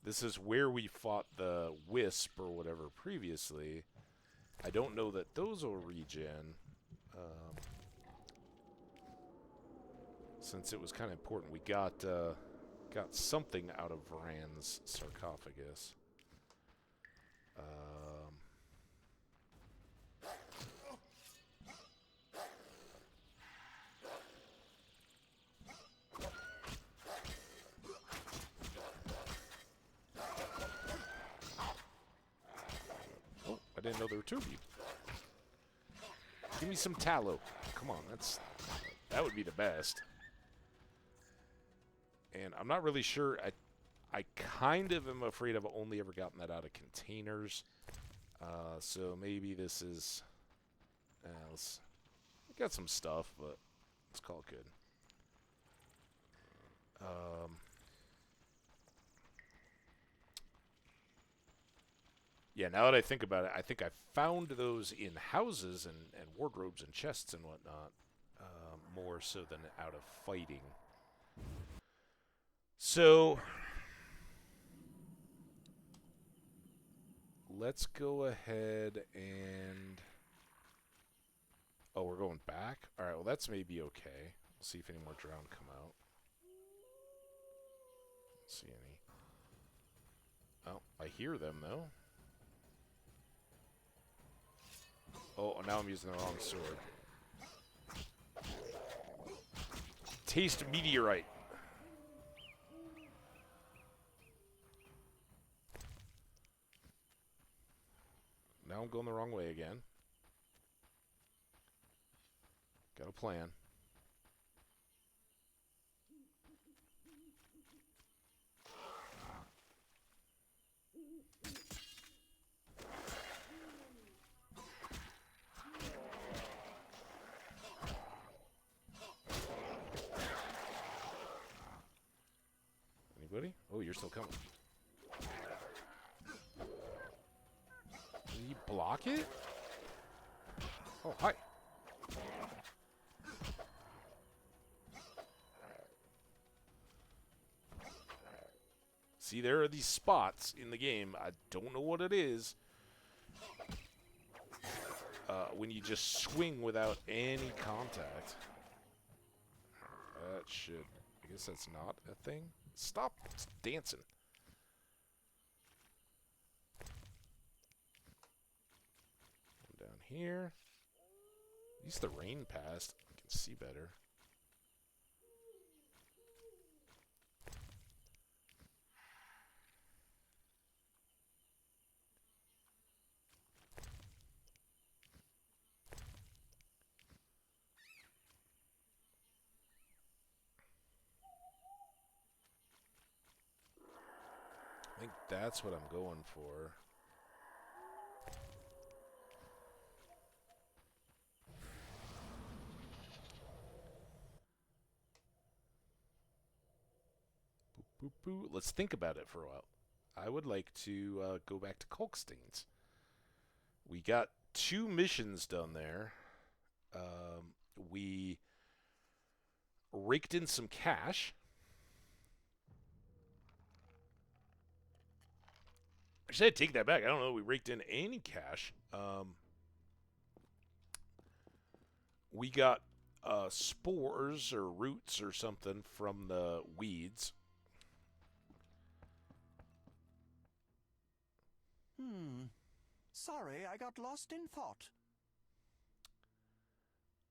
This is where we fought the Wisp or whatever previously. I don't know that those will regen. Since it was kind of important, we got something out of Varan's sarcophagus. Oh, I didn't know there were two of you. Give me some tallow. Come on, that would be the best. And I'm not really sure. I kind of am afraid I've only ever gotten that out of containers. So maybe this is... we got some stuff, but let's call it good. Yeah, now that I think about it, I think I found those in houses and wardrobes and chests and whatnot, more so than out of fighting. So, let's go ahead and... Oh, we're going back? Alright, well that's maybe okay. We'll see if any more drown come out. Don't see any. Oh, I hear them though. Oh, now I'm using the wrong sword. Taste meteorite. Now I'm going the wrong way again. Got a plan. Anybody? Oh, you're still coming. Did he block it? Oh, hi. See, there are these spots in the game. I don't know what it is. When you just swing without any contact. That should... I guess that's not a thing. Stop dancing. Down here. At least the rain passed. I can see better. I think that's what I'm going for. Boop, boop, boop. Let's think about it for a while. I would like to go back to Kulkstains. We got 2 missions done there. We raked in some cash. Actually, I take that back. I don't know. We raked in any cash. We got spores or roots or something from the weeds. Sorry, I got lost in thought.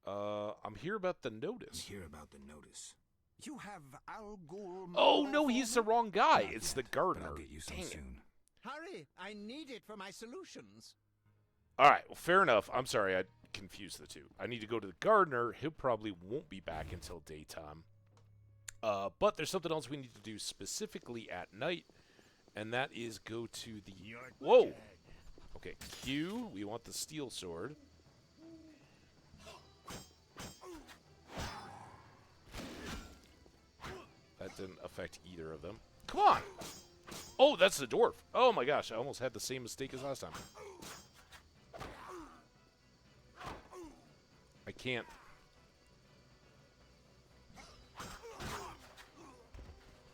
I'm here about the notice. Hear about the notice. You have Al Ghul... Oh, murder no, for he's me? the wrong guy. Not It's yet, the but gardener. I'll get you some Dang it. soon. Hurry, I need it for my solutions. All right, well, fair enough. I'm sorry, I confused the two. I need to go to the gardener. He probably won't be back until daytime. But there's something else we need to do specifically at night, and that is go to the... Whoa! Okay, Q, we want the steel sword. That didn't affect either of them. Come on! Oh, that's the dwarf. Oh my gosh, I almost had the same mistake as last time. I can't.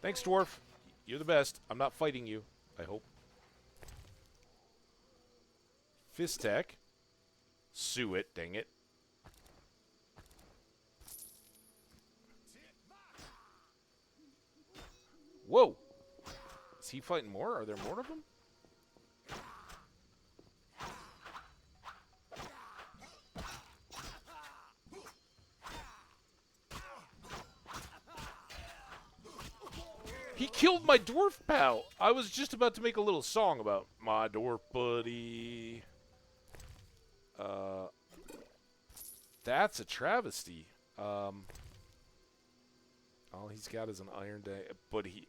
Thanks, dwarf. You're the best. I'm not fighting you, I hope. Fist tech. Sue it, dang it. Whoa! Is he fighting more? Are there more of them? He killed my dwarf pal. I was just about to make a little song about my dwarf buddy. That's a travesty. All he's got is an iron day, but he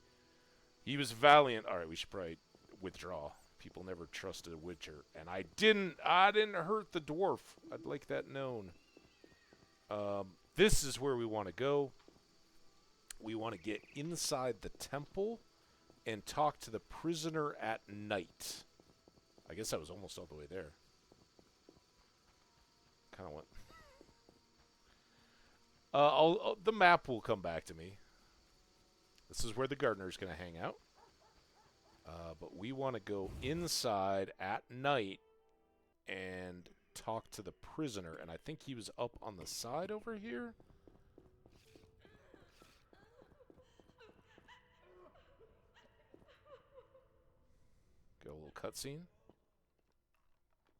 was valiant. All right, we should probably withdraw. People never trusted a witcher, and I didn't hurt the dwarf. I'd like that known. This is where we want to go. We want to get inside the temple and talk to the prisoner at night. I guess I was almost all the way there. Kind of went. The map will come back to me. This is where the gardener's going to hang out. But we want to go inside at night and talk to the prisoner. And I think he was up on the side over here. Got a little cutscene.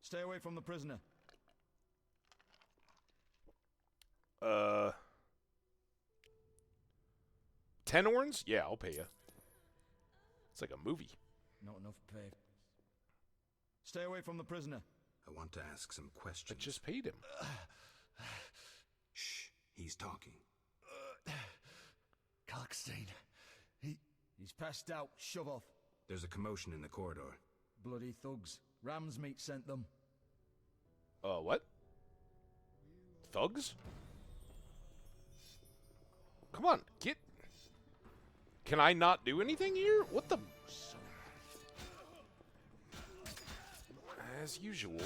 Stay away from the prisoner. 10 orns? Yeah, I'll pay you. It's like a movie. Not enough pay. Stay away from the prisoner. I want to ask some I questions. just paid him. Shh, he's talking. Kalkstein. He's passed out. Shove off. There's a commotion in the corridor. Bloody thugs. Ram's meat sent them. What? Thugs? Come on, get... Can I not do anything here? What the... As usual.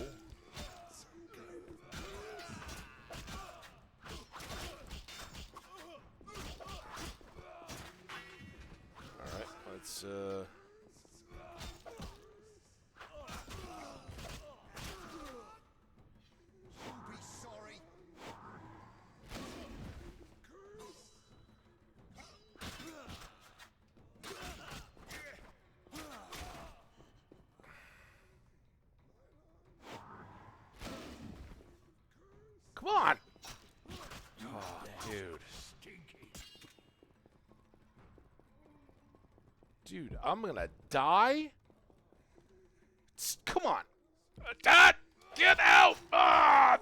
Alright, let's, Be sorry. Come on! Oh, dude. Dude, I'm gonna die? Come on! Dad! Get out! Ah!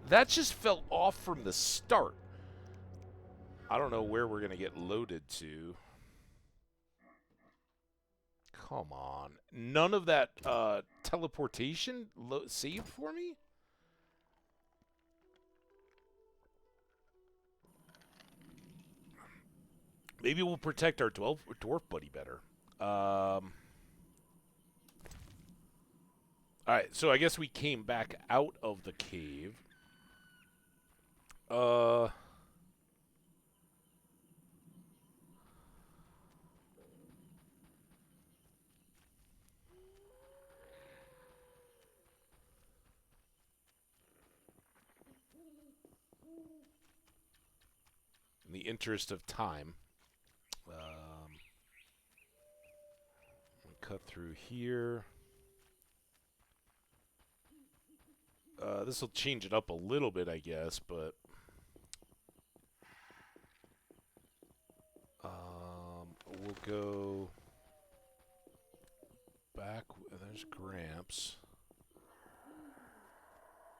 That just fell off from the start. I don't know where we're gonna get loaded to. Come on. None of that teleportation saved for me? Maybe we'll protect our dwarf buddy better. Alright, so I guess we came back out of the cave. In the interest of time, cut through here. This will change it up a little bit, I guess, but we'll go back. There's Gramps.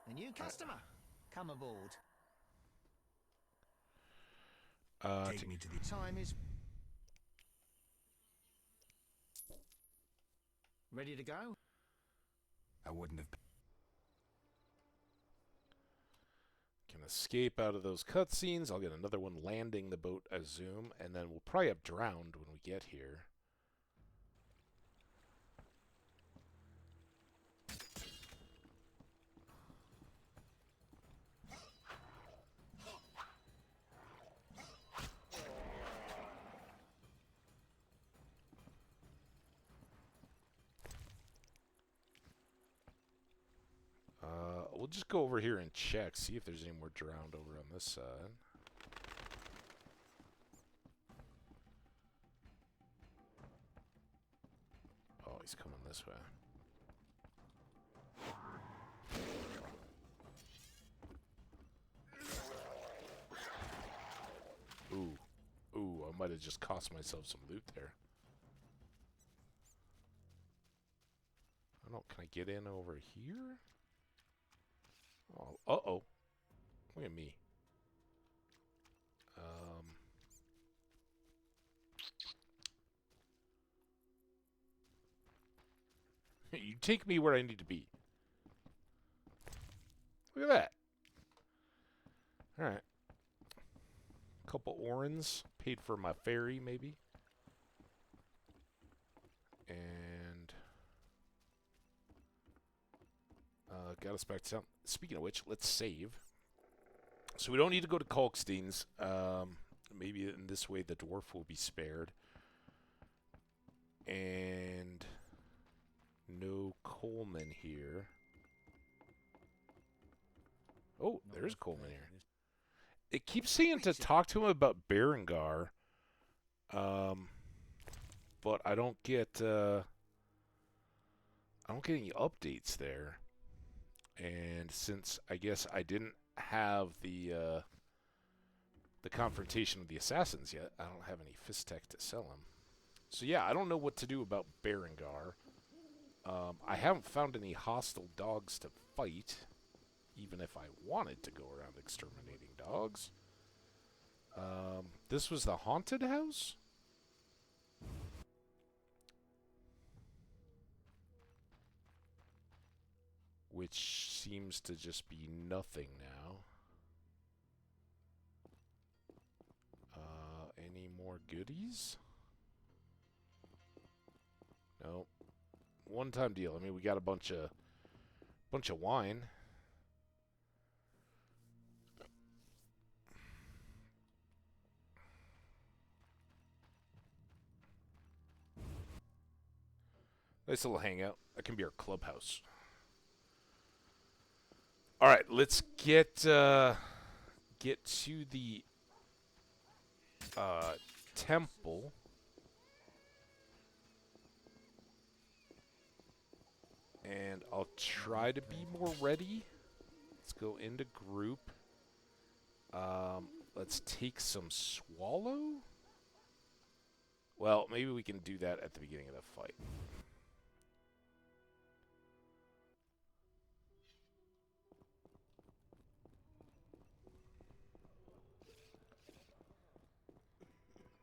A new customer. Come aboard. Take me to the... Time is... Ready to go? I wouldn't have... Can escape out of those cutscenes. I'll get another one landing the boat as Zoom, and then we'll probably have drowned when we get here. We'll just go over here and check, see if there's any more drowned over on this side. Oh, he's coming this way. Ooh. Ooh, I might have just cost myself some loot there. I don't, can I get in over here? Oh, uh-oh. Look at me. You take me where I need to be. Look at that. Alright. Couple orens. Paid for my ferry, maybe. And... got us back to town. Speaking of which, let's save. So we don't need to go to Kalkstein's. Maybe in this way the dwarf will be spared. And no Coleman here. Oh, there's Coleman here. It keeps saying to talk to him about Berengar. But I don't get any updates there. And since I guess I didn't have the confrontation with the assassins yet, I don't have any fist tech to sell him. So yeah, I don't know what to do about Berengar. I haven't found any hostile dogs to fight, even if I wanted to go around exterminating dogs. This was the haunted house? Which seems to just be nothing now. Any more goodies? No. One-time deal. I mean, we got a bunch of wine. Nice little hangout. That can be our clubhouse. All right, let's get to the temple. And I'll try to be more ready. Let's go into group. Let's take some swallow. Well, maybe we can do that at the beginning of the fight.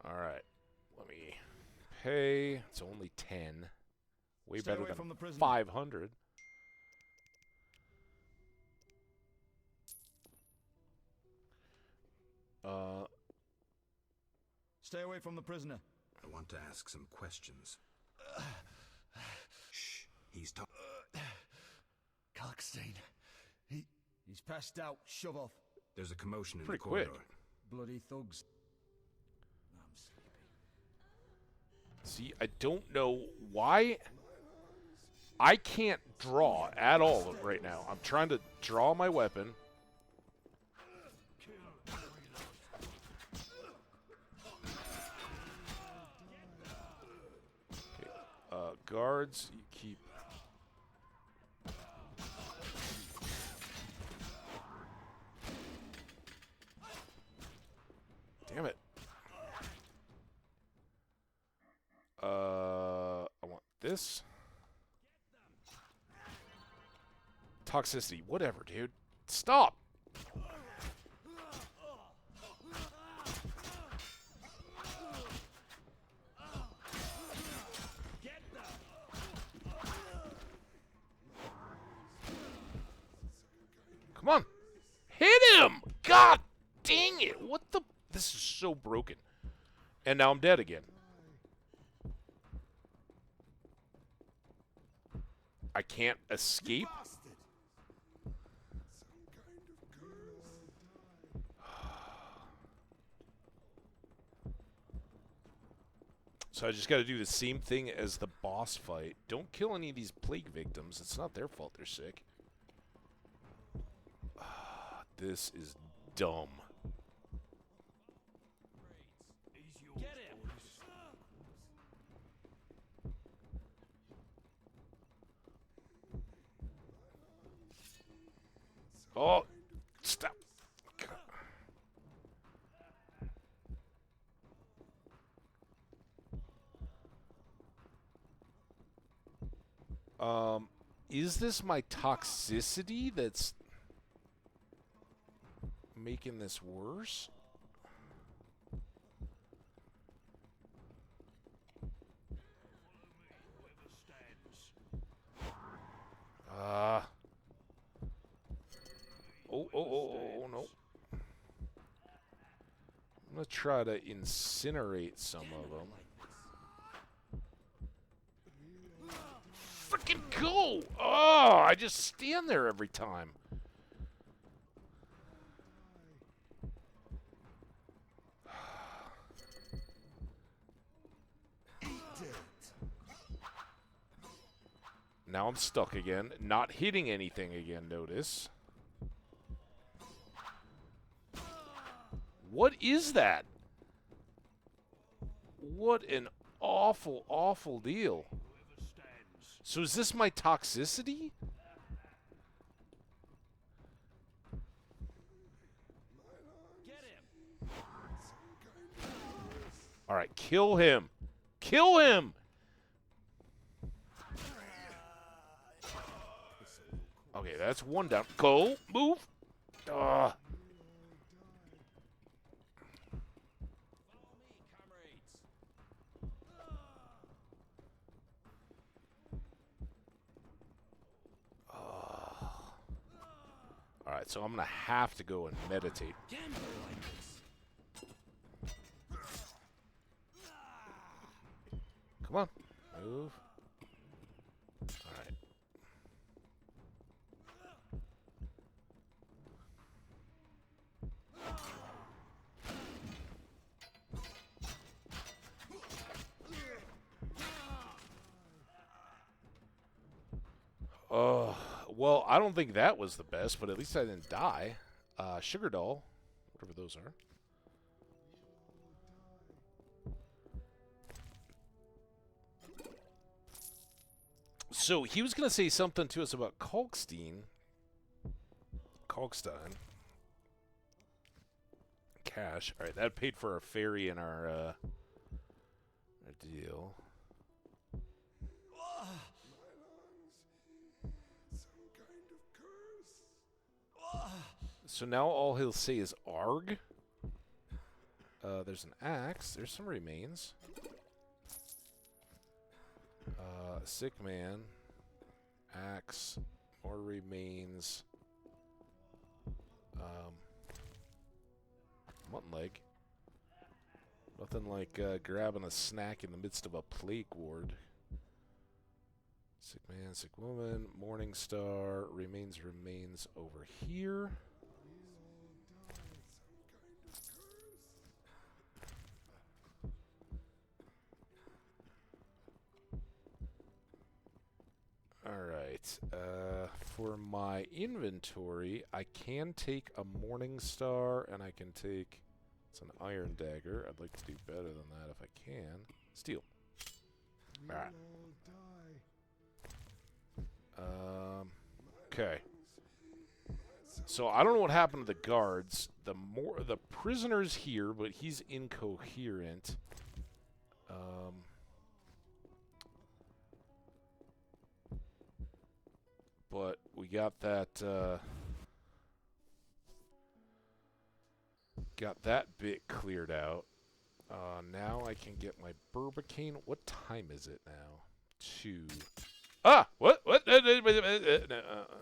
Alright. Let me pay. It's only 10. Way Stay better away than from the prisoner. 500. Stay away from the prisoner. I want to ask some questions. Shh. He's talking. Kalkstein. He's passed out. Shove off. There's a commotion in Pretty the corridor. quick. Bloody thugs. I'm sleepy. See, I don't know why. I can't draw at all right now. I'm trying to draw my weapon. guards, you keep... Damn it. I want this. Toxicity, whatever, dude. Stop! Come on! Hit him! God dang it! What the... This is so broken. And now I'm dead again. I can't escape? So I just got to do the same thing as the boss fight. Don't kill any of these plague victims. It's not their fault they're sick. This is dumb. Get him! Oh, stop. Is this my toxicity that's making this worse? Oh, no. I'm gonna try to incinerate some of them. Freaking go! Oh, I just stand there every time. Now I'm stuck again. Not hitting anything again, notice. What is that? What an awful, awful deal. So is this my toxicity? Get him! All right, kill him. Kill him! Okay, that's one down. Go, move. Follow me, comrades. All right, so I'm going to have to go and meditate. Gambler like this. Come on. Move. All right. Well, I don't think that was the best, but at least I didn't die. Sugar doll, whatever those are. So he was going to say something to us about Kalkstein. Cash. All right, that paid for our ferry and our deal. So now all he'll say is ARG. There's an axe. There's some remains. Sick man. Axe. More remains. Mutton leg. Nothing like grabbing a snack in the midst of a plague ward. Sick man, sick woman. Morning star. Remains over here. Alright, for my inventory, I can take a Morning Star, and I can take, it's an Iron Dagger. I'd like to do better than that if I can. Steel. Alright. Okay. So I don't know what happened to the guards. The prisoner's here, but he's incoherent. But we got that bit cleared out. Now I can get my Burbicane. What time is it now? 2. Ah! What?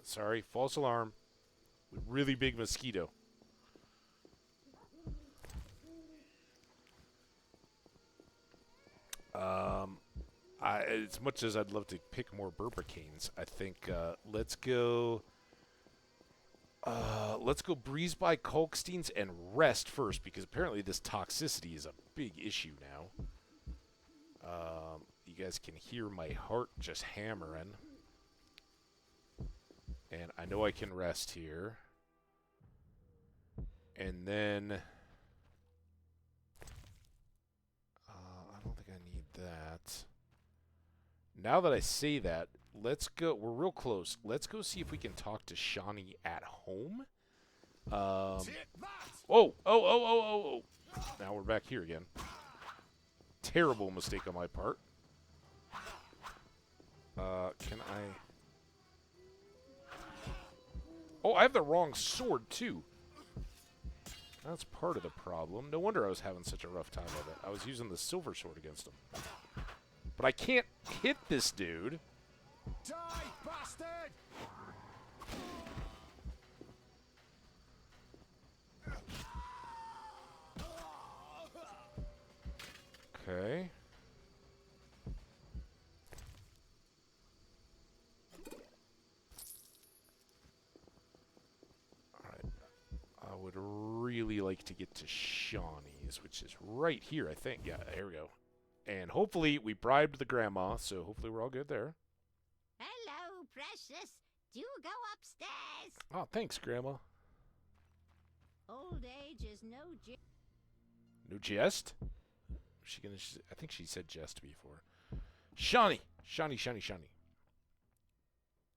Sorry, false alarm. Really big mosquito. As much as I'd love to pick more Burbicanes, I think let's go breeze by Kalksteins and rest first, because apparently this toxicity is a big issue now. You guys can hear my heart just hammering. And I know I can rest here. And then I don't think I need that. Now that I say that, let's go. We're real close. Let's go see if we can talk to Shawnee at home. Oh. Now we're back here again. Terrible mistake on my part. Can I... Oh, I have the wrong sword, too. That's part of the problem. No wonder I was having such a rough time with it. I was using the silver sword against him. But I can't hit this dude. Die, bastard! Okay. Alright. I would really like to get to Shawnee's, which is right here, I think. Yeah, there we go. And hopefully we bribed the grandma, so hopefully we're all good there. Hello, precious. Do go upstairs. Oh, thanks, Grandma. Old age is no No jest? She gonna? I think she said jest before. Shawnee.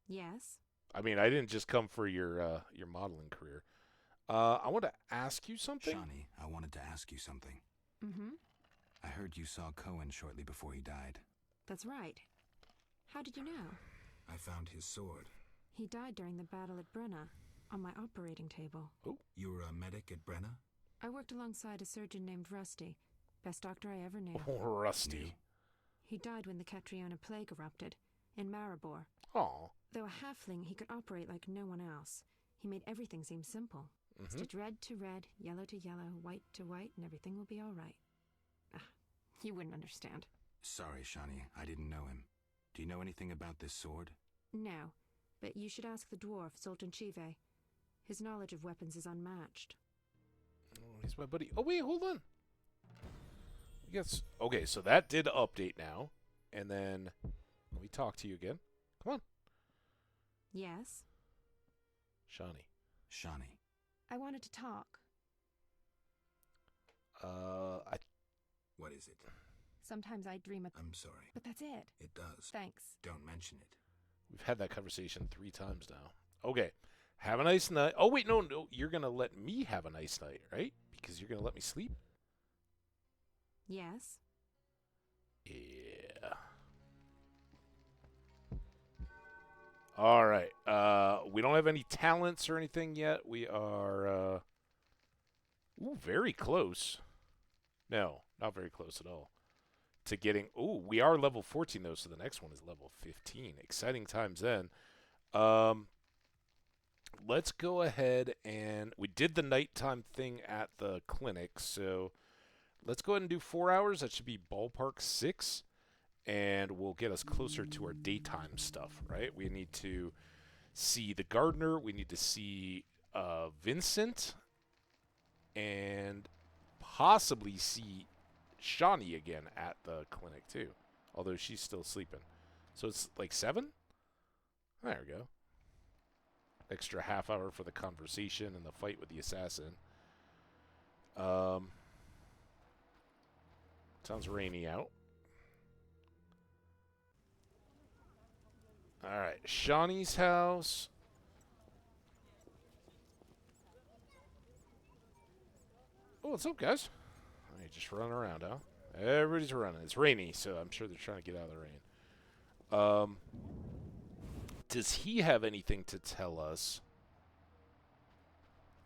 Yes? I mean, I didn't just come for your modeling career. I want to ask you something. Shawnee, I wanted to ask you something. Mm-hmm. I heard you saw Cohen shortly before he died. That's right. How did you know? I found his sword. He died during the battle at Brenna, on my operating table. Oh. You were a medic at Brenna? I worked alongside a surgeon named Rusty. Best doctor I ever knew. Oh, Rusty. He died when the Catriona plague erupted, in Maribor. Aw. Though a halfling, he could operate like no one else. He made everything seem simple. Stitch red to red, yellow to yellow, white to white, and everything will be all right. You wouldn't understand. Sorry, Shawnee, I didn't know him. Do you know anything about this sword? No, but you should ask the dwarf, Sultan Chive. His knowledge of weapons is unmatched. Oh, he's my buddy. Oh, wait, hold on. Yes. Okay, so that did update now. And then let me talk to you again. Come on. Yes? Shawnee. Shawnee. I wanted to talk. What is it? Sometimes I dream of... I'm sorry. But that's it. It does. Thanks. Don't mention it. We've had that conversation 3 times now. Okay. Have a nice night. Oh, wait, no. You're going to let me have a nice night, right? Because you're going to let me sleep? Yes? Yeah. All right. We don't have any talents or anything yet. We are very close. No, not very close at all. To getting we are level 14 though, so the next one is level 15. Exciting times then. Let's go ahead and we did the nighttime thing at the clinic, so let's go ahead and do 4 hours. That should be ballpark 6. And we'll get us closer to our daytime stuff, right? We need to see the gardener. We need to see Vincent. And possibly see Shawnee again at the clinic, too. Although she's still sleeping. So it's like 7? There we go. Extra half hour for the conversation and the fight with the assassin. Sounds rainy out. Alright, Shawnee's house. Oh, what's up, guys? Oh, you just running around, huh? Everybody's running. It's rainy, so I'm sure they're trying to get out of the rain. Does he have anything to tell us?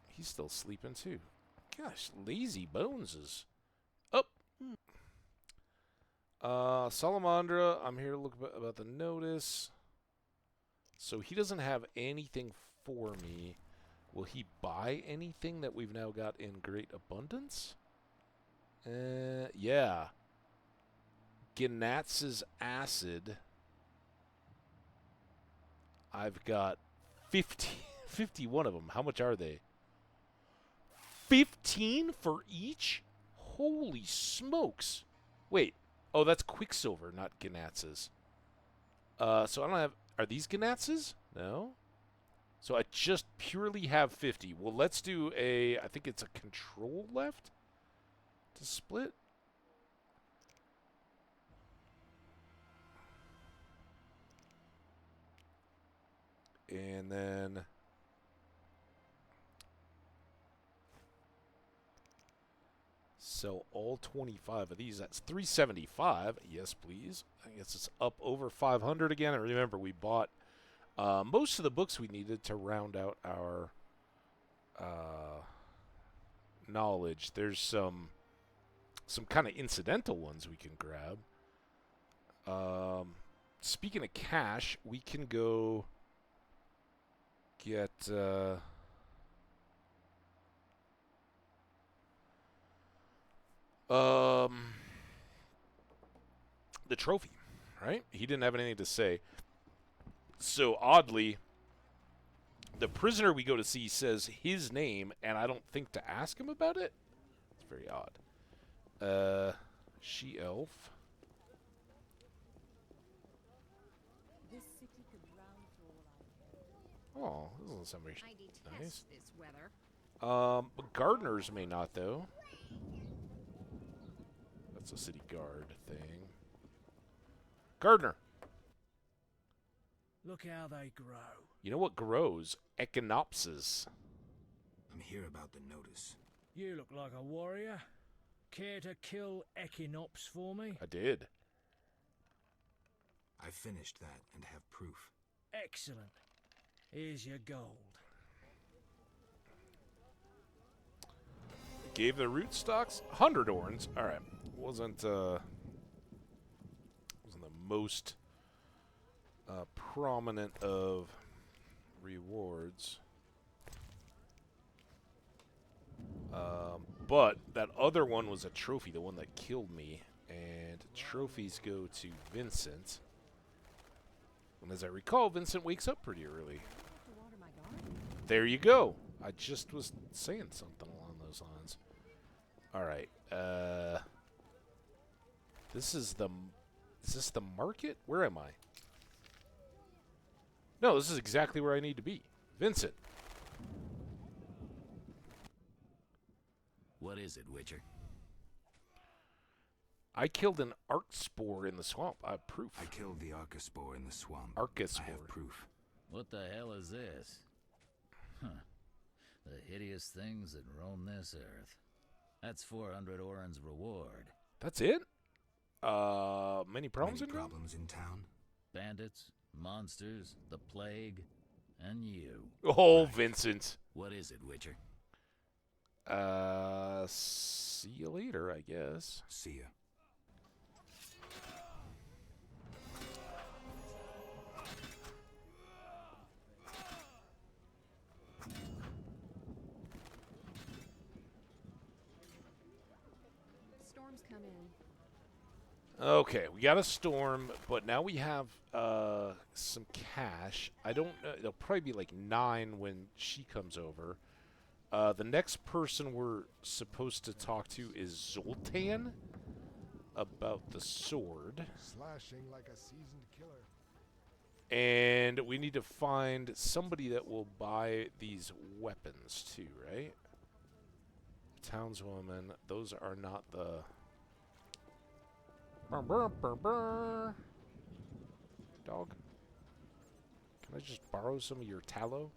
He's still sleeping, too. Gosh, lazy bones is up. Salamandra, I'm here to look about the notice. So he doesn't have anything for me. Will he buy anything that we've now got in great abundance? Yeah. Gnatz's acid. I've got 51 of them. How much are they? 15 for each? Holy smokes. Wait. Oh, that's Quicksilver, not Gnatz's. So I don't have... Are these Gnatz's? No. So I just purely have 50. Well, let's do a... I think it's a control left to split. And then... sell all 25 of these. That's 375. Yes, please. I guess it's up over 500 again. And remember, we bought most of the books we needed to round out our knowledge. There's some kind of incidental ones we can grab. Speaking of cash, we can go get... the trophy, right? He didn't have anything to say. So, oddly, the prisoner we go to see says his name, and I don't think to ask him about it. It's very odd. She-elf. Oh, this doesn't sound very nice. This weather. But gardeners may not, though. That's a city guard thing. Gardener. Look how they grow. You know what grows? Echinopsis. I'm here about the notice. You look like a warrior. Care to kill Echinops for me? I did. I finished that and have proof. Excellent. Here's your gold. Gave the root stocks 100 orns. All right. Wasn't the most prominent of rewards. But that other one was a trophy, the one that killed me. And trophies go to Vincent. And as I recall, Vincent wakes up pretty early. There you go. I just was saying something along those lines. All right. Is this the market? Where am I? No, this is exactly where I need to be. Vincent. What is it, Witcher? I killed an Arcspore in the swamp. I have proof. I killed the Arcaspore in the swamp. Arcaspore. I have proof. What the hell is this? Huh. The hideous things that roam this earth. That's 400 Oren's reward. That's it? Many problems Many in town? problems in town? Bandits, monsters, the plague, and you. Oh, Right. Vincent. What is it, Witcher? See you later, I guess. See ya. Storms come in. Okay, we got a storm, but now we have some cash. I don't know. There'll probably be like 9 when she comes over. The next person we're supposed to talk to is Zoltan about the sword. Slashing like a seasoned killer. And we need to find somebody that will buy these weapons too, right? Townswoman. Those are not the... Brr, brr, brr, brr. Dog. Can I just borrow some of your tallow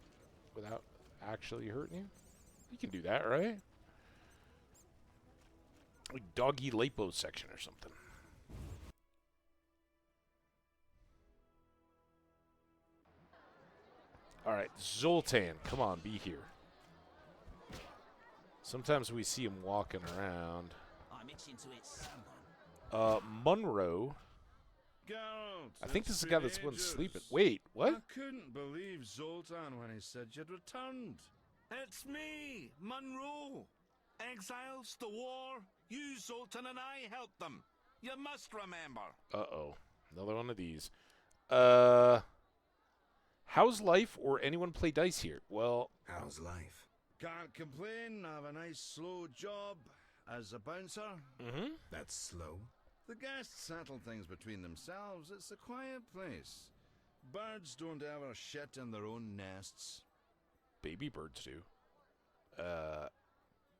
without actually hurting you? You can do that, right? Like doggy liposuction or something. Alright, Zoltan, come on, be here. Sometimes we see him walking around. I'm itching to hit someone. Munro. Geralt, I think this it's is the guy been that's been ages. sleeping. Wait, what? I couldn't believe Zoltan when he said you'd returned. It's me, Monroe. Exiles, the war. You, Zoltan, and I helped them. You must remember. Uh-oh. Another one of these. How's life or anyone play dice here? Well, How's life? Can't complain. I have a nice slow job as a bouncer. That's slow. The guests settle things between themselves. It's a quiet place. Birds don't ever shit in their own nests. baby birds do.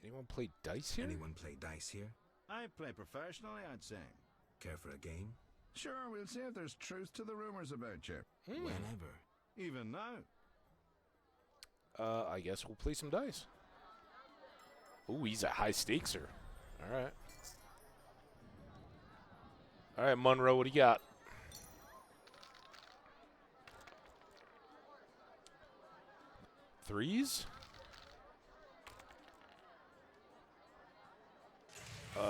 Anyone play dice here? Anyone play dice here? I play professionally, I'd say. Care for a game? Sure, we'll see if there's truth to the rumors about you. Whenever. Even now. I guess we'll play some dice. Ooh, he's a high stakeser. All right. All right, Monroe, what do you got? Threes? We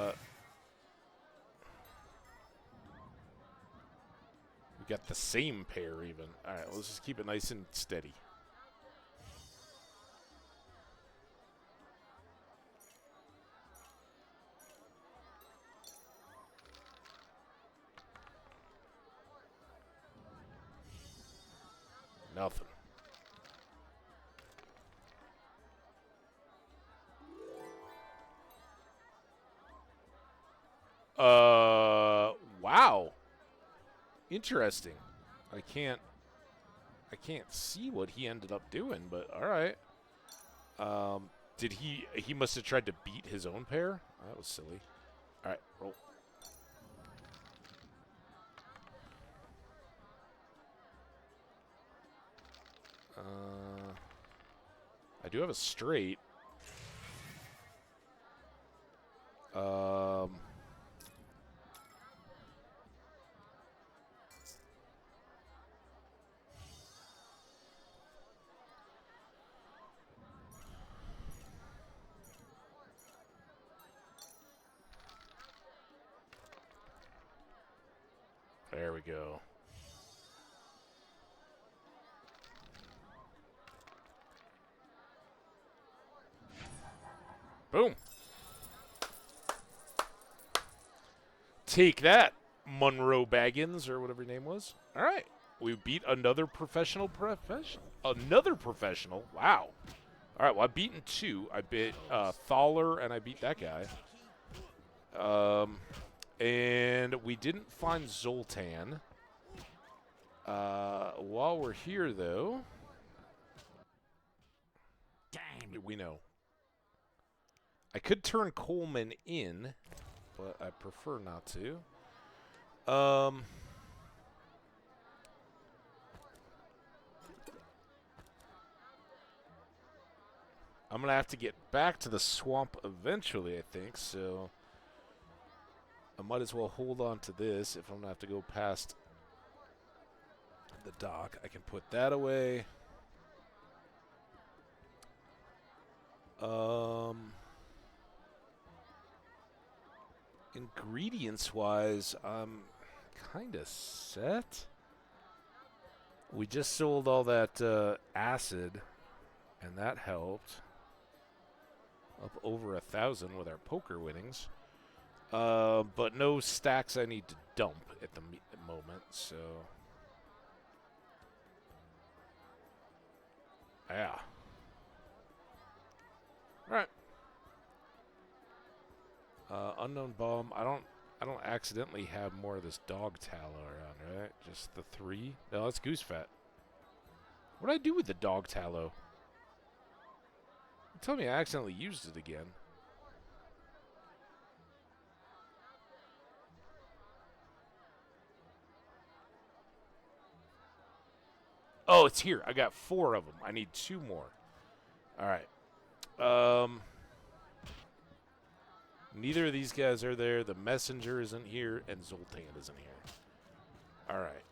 got the same pair even. All right, let's just keep it nice and steady. Nothing. Wow. Interesting. I can't see what he ended up doing, but all right. Did he must have tried to beat his own pair? That was silly. All right, roll. I do have a straight. There we go. Boom. Take that, Monroe Baggins, or whatever your name was. All right. We beat another professional. Another professional. Wow. All right, well, I've beaten two. I beat Thaler, and I beat that guy. And we didn't find Zoltan. While we're here, though. Damn. We know. I could turn Coleman in, but I prefer not to. I'm going to have to get back to the swamp eventually, I think, so I might as well hold on to this if I'm going to have to go past the dock. I can put that away. Ingredients-wise, I'm kind of set. We just sold all that acid, and that helped. Up over 1,000 with our poker winnings. But no stacks I need to dump at the moment, so. Yeah. Alright. Unknown bomb. I don't accidentally have more of this dog tallow around, right? Just the 3? No, that's goose fat. What did I do with the dog tallow? Tell me I accidentally used it again. Oh, it's here. I got 4 of them. I need 2 more. All right. Neither of these guys are there. The messenger isn't here, and Zoltan isn't here. All right.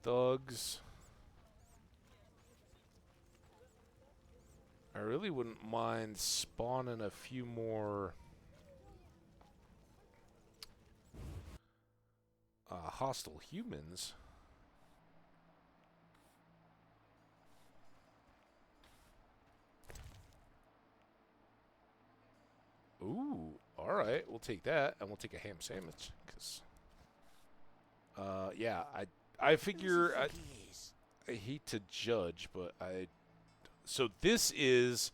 Thugs. I really wouldn't mind spawning a few more hostile humans. Ooh, all right. We'll take that, and we'll take a ham sandwich. Cause, yeah, I figure I hate to judge, but so this is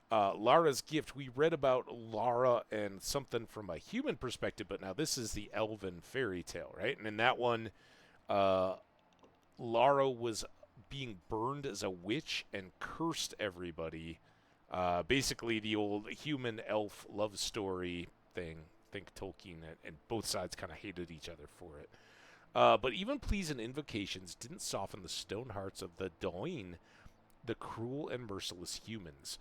Lara's gift. We read about Lara and something from a human perspective, but now this is the elven fairy tale, right? And in that one, Lara was being burned as a witch and cursed everybody. Basically, the old human-elf love story thing. Think Tolkien, and both sides kind of hated each other for it. But even pleas and invocations didn't soften the stone hearts of the Dain, the cruel and merciless humans.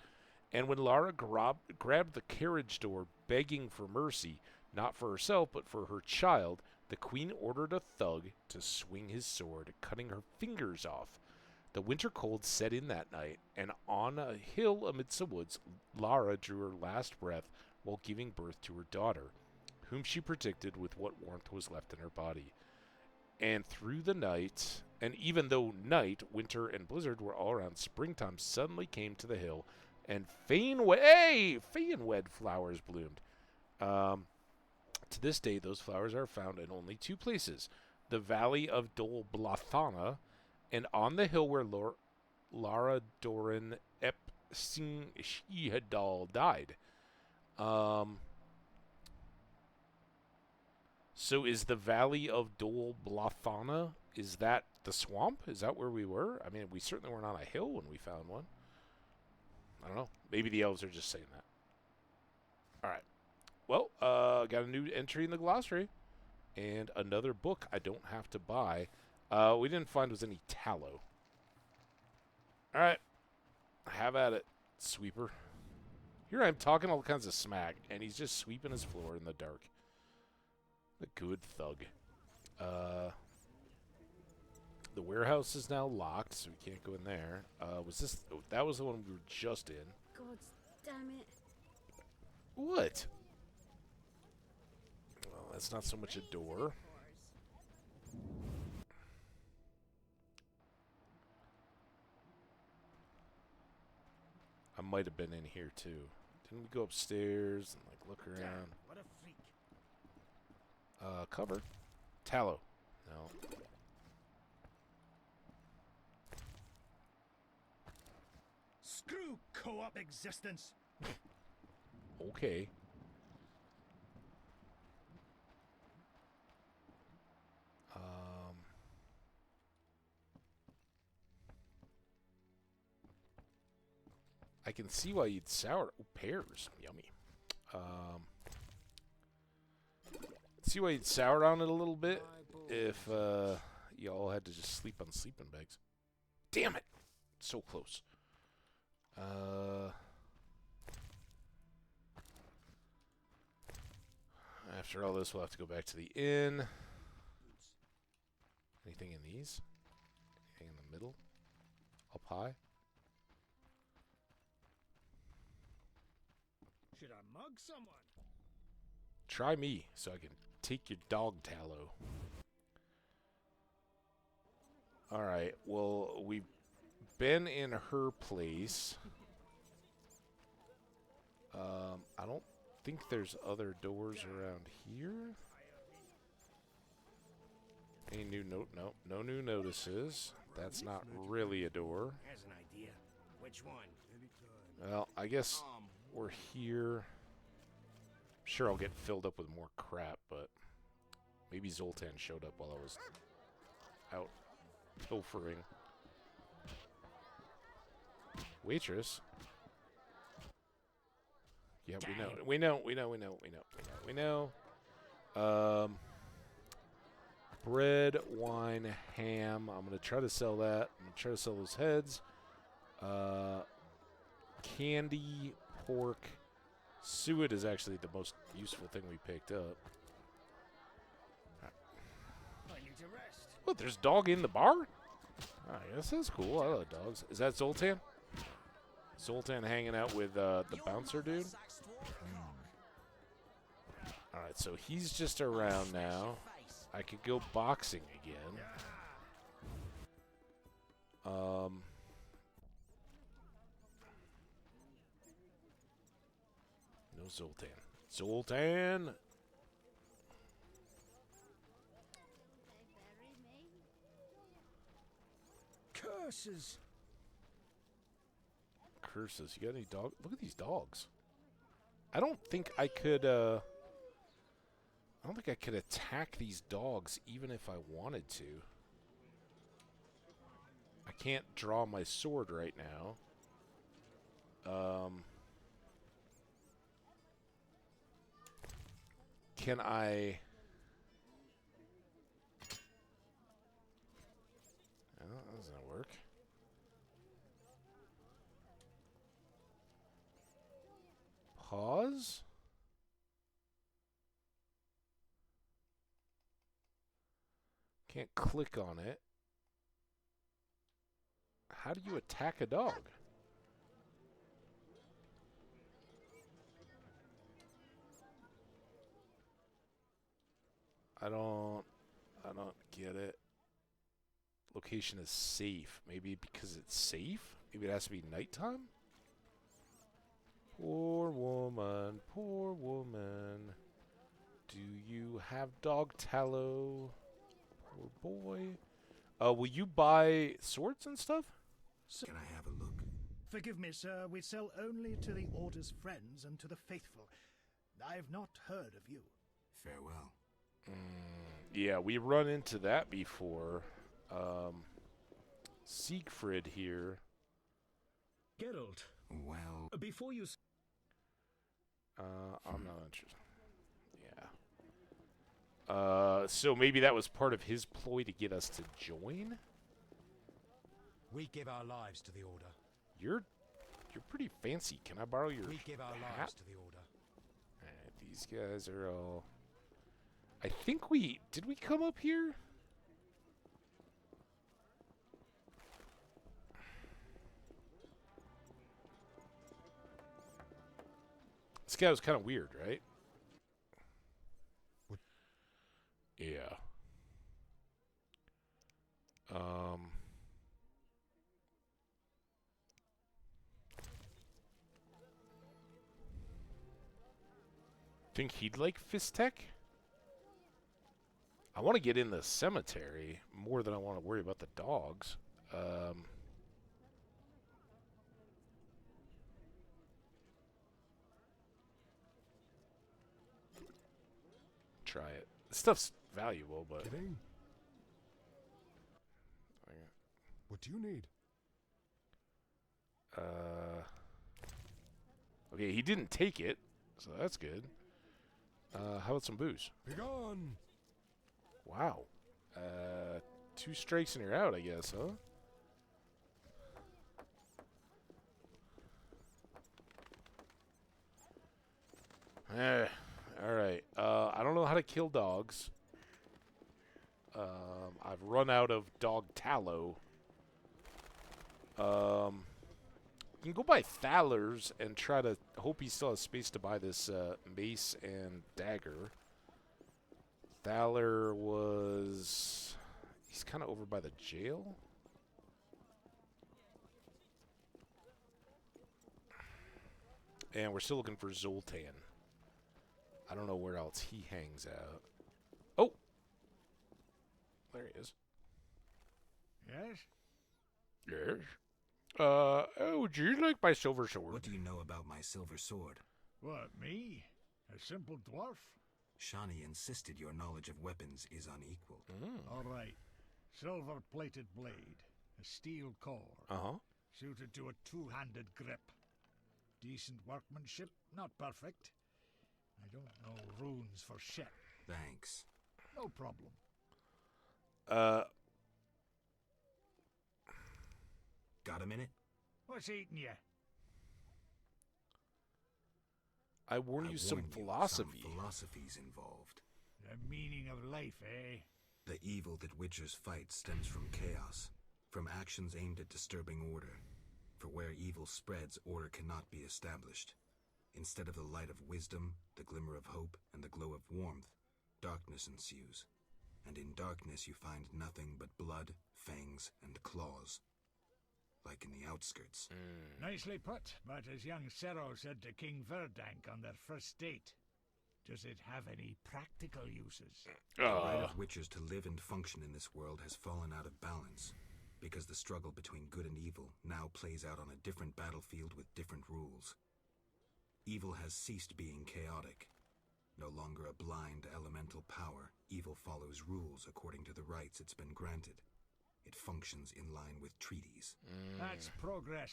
And when Lara grabbed the carriage door begging for mercy, not for herself but for her child, the queen ordered a thug to swing his sword, cutting her fingers off. The winter cold set in that night, and on a hill amidst the woods, Lara drew her last breath while giving birth to her daughter, whom she protected with what warmth was left in her body. And through the night, and even though night, winter, and blizzard were all around, springtime suddenly came to the hill, and Faenwed flowers bloomed. To this day, those flowers are found in only two places, the valley of Dol Blathana, and on the hill where Lara Doran Ep Sing Shihadal died. So is the valley of Dol Blathana, is that the swamp? Is that where we were? I mean, we certainly weren't on a hill when we found one. I don't know. Maybe the elves are just saying that. All right. Well, got a new entry in the glossary. And another book I don't have to buy. We didn't find was any tallow. All right. Have at it, sweeper. Here I am talking all kinds of smack, and he's just sweeping his floor in the dark. A good thug. The warehouse is now locked, so we can't go in there. Was this... Oh, that was the one we were just in. God damn it. What? Well, that's not so much a door. I might have been in here, too. Didn't we go upstairs and, like, look around? Damn, what a freak. Cover. Tallow. No. Screw co-op existence. Okay. I can see why you'd sour... Oh, pears. Yummy. See why you'd sour on it a little bit if y'all had to just sleep on sleeping bags. Damn it! So close. After all this, we'll have to go back to the inn. Anything in these? Anything in the middle? Up high? Should I mug someone? Try me, so I can take your dog tallow. Alright, well, we've been in her place. I don't think there's other doors around here. Any new note? No, no new notices. That's not really a door. Here's an idea. Which one? Well, I guess we're here. Sure, I'll get filled up with more crap, but maybe Zoltan showed up while I was out pilfering. Waitress. Yeah, we know. Bread, wine, ham. I'm gonna try to sell that. I'm gonna try to sell those heads. Candy, pork, suet is actually the most useful thing we picked up. I need to rest. What, there's a dog in the bar? I guess that's cool. I love dogs. Is that Zoltan? Zoltan hanging out with the bouncer dude? Alright, so he's just around now. I could go boxing again. No Zoltan. Zoltan! Curses. Curses. You got any dog? Look at these dogs. I don't think I could, I don't think I could attack these dogs even if I wanted to. I can't draw my sword right now. Can I... Oh, that doesn't work. Pause? Can't click on it. How do you attack a dog? I don't get it. Location is safe. Maybe because it's safe? Maybe it has to be nighttime? Poor woman, poor woman. Do you have dog tallow? Poor boy. Will you buy swords and stuff? Can I have a look? Forgive me, sir. We sell only to the Order's friends and to the faithful. I've not heard of you. Farewell. Yeah, we run into that before. Siegfried here. Geralt. Well... Before you... I'm not interested. Yeah. So maybe that was part of his ploy to get us to join? We give our lives to the Order. You're pretty fancy. Can I borrow your We give our hat? lives to the Order. Alright, these guys are all... I think we... Did we come up here? This guy was kind of weird, right? What? Yeah. Think he'd like Fistek? I want to get in the cemetery more than I want to worry about the dogs. Try it. This stuff's valuable, but... Get in. What do you need? Okay, he didn't take it, so that's good. How about some booze? Begone! Wow. 2 strikes and you're out, I guess, huh? Alright. I don't know how to kill dogs. I've run out of dog tallow. You can go buy Thalers and try to hope he still has space to buy this mace and dagger. Thaler was... He's kind of over by the jail. And we're still looking for Zoltan. I don't know where else he hangs out. Oh! There he is. Yes? Yes? Would you like my silver sword? What do you know about my silver sword? What, me? A simple dwarf? Shani insisted your knowledge of weapons is unequal. All right. Silver-plated blade. A steel core. Uh-huh. Suited to a two-handed grip. Decent workmanship. Not perfect. I don't know runes for shit. Thanks. No problem. Got a minute? What's eating you? I warn you some philosophy. Some philosophies involved. The meaning of life, eh? The evil that witchers fight stems from chaos, from actions aimed at disturbing order. For where evil spreads, order cannot be established. Instead of the light of wisdom, the glimmer of hope, and the glow of warmth, darkness ensues. And in darkness you find nothing but blood, fangs, and claws. Like in the outskirts. Nicely put, but as young Cerro said to King Verdank on their first date, does it have any practical uses? The right of witchers to live and function in this world has fallen out of balance, because the struggle between good and evil now plays out on a different battlefield with different rules. Evil has ceased being chaotic. No longer a blind elemental power, evil follows rules according to the rights it's been granted. It functions in line with treaties. That's progress.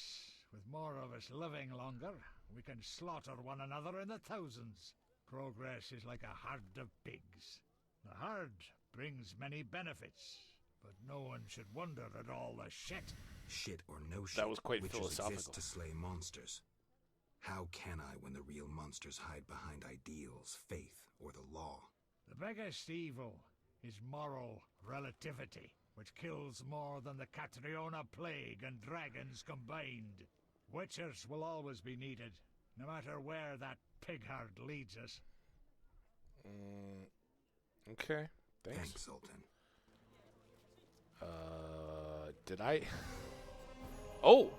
With more of us living longer, we can slaughter one another in the thousands. Progress is like a herd of pigs. The herd brings many benefits, but no one should wonder at all the shit. Shit or no shit, That was quite witches philosophical. exist to slay monsters. How can I when the real monsters hide behind ideals, faith, or the law? The biggest evil is moral relativity, which kills more than the Catriona plague and dragons combined. Witchers will always be needed, no matter where that pig herd leads us. Okay, thanks. Thanks, Sultan. Did I? Oh!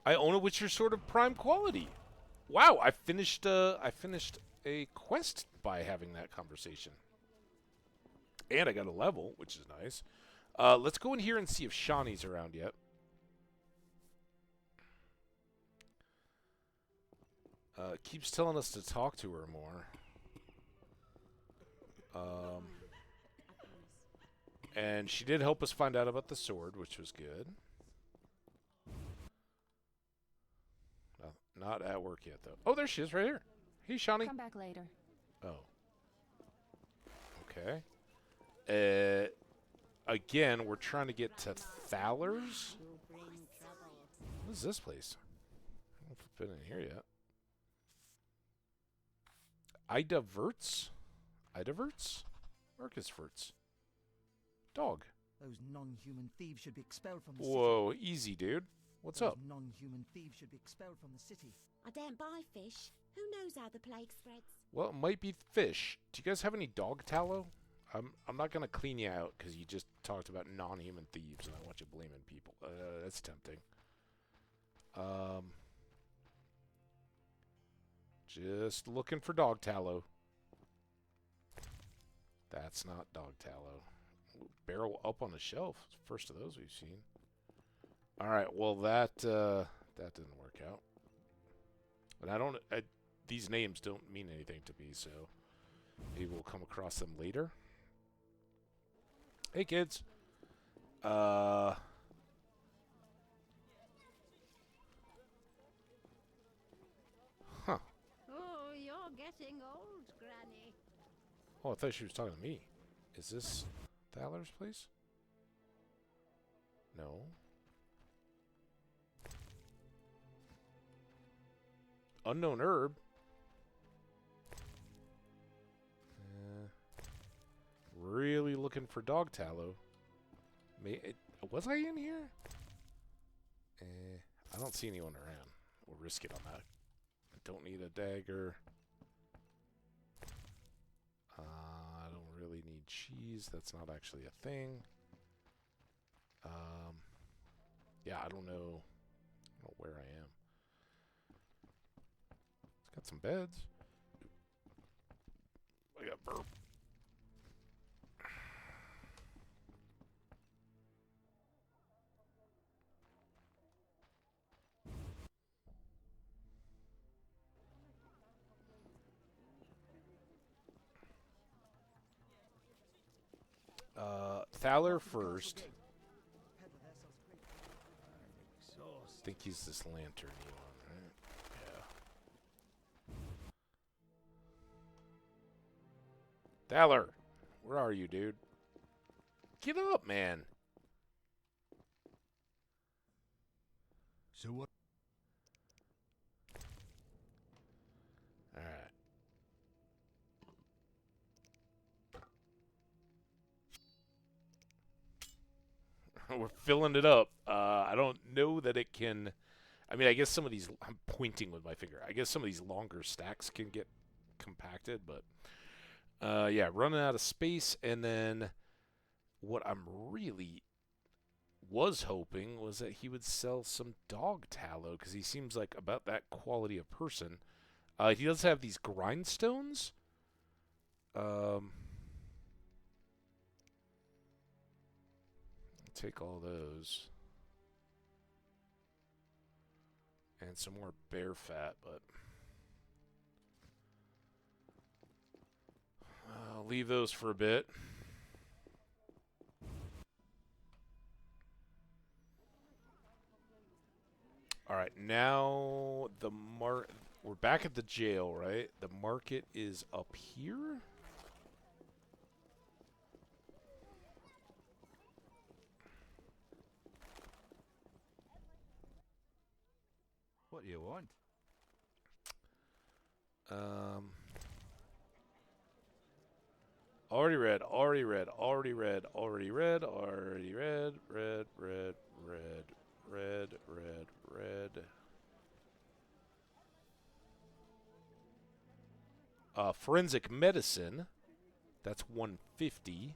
I own a Witcher Sword of Prime Quality. Wow, I finished a quest by having that conversation. And I got a level, which is nice. Let's go in here and see if Shawnee's around yet. Keeps telling us to talk to her more. And she did help us find out about the sword, which was good. Not at work yet, though. Oh, there she is, right here. Hey, Shawnee. Come back later. Oh. Okay. Again, we're trying to get to Thaller's. What is this place? I don't know if I've been in here yet. Idaverts? Marcus Verts. Dog. Those non-human thieves should be expelled from the city. Whoa, easy, dude. What's up? Those non-human thieves should be expelled from the city. I don't buy fish. Who knows how the plague spreads? Well, it might be fish. Do you guys have any dog tallow? I'm not gonna clean you out because you just talked about non-human thieves and I want you blaming people. That's tempting. Just looking for dog tallow. That's not dog tallow. Barrel up on the shelf. First of those we've seen. All right. Well, that didn't work out. But these names don't mean anything to me, so maybe we'll come across them later. Hey, kids. Huh. Oh, you're getting old, Granny. Oh, I thought she was talking to me. Is this Thaller's place? No. Unknown herb. Really looking for dog tallow. Was I in here? I don't see anyone around. We'll risk it on that. I don't need a dagger. I don't really need cheese. That's not actually a thing. Yeah, I don't know where I am. It's got some beds. I got burp. Thaller first. I think he's this lantern one, right? Yeah. Thaller, where are you, dude? Get up, man. So what? Alright. We're filling it up. I don't know that it can... I mean, I guess some of these... I'm pointing with my finger. I guess some of these longer stacks can get compacted, but... yeah, running out of space, and then what I'm really was hoping was that he would sell some dog tallow, because he seems like about that quality of person. He does have these grindstones. Take all those. And some more bear fat, but... I'll leave those for a bit. All right, now we're back at the jail, right? The market is up here. What do you want? Already read, already read, already read, already read, already read, red, red, red, red, red, red. Forensic medicine, that's 150.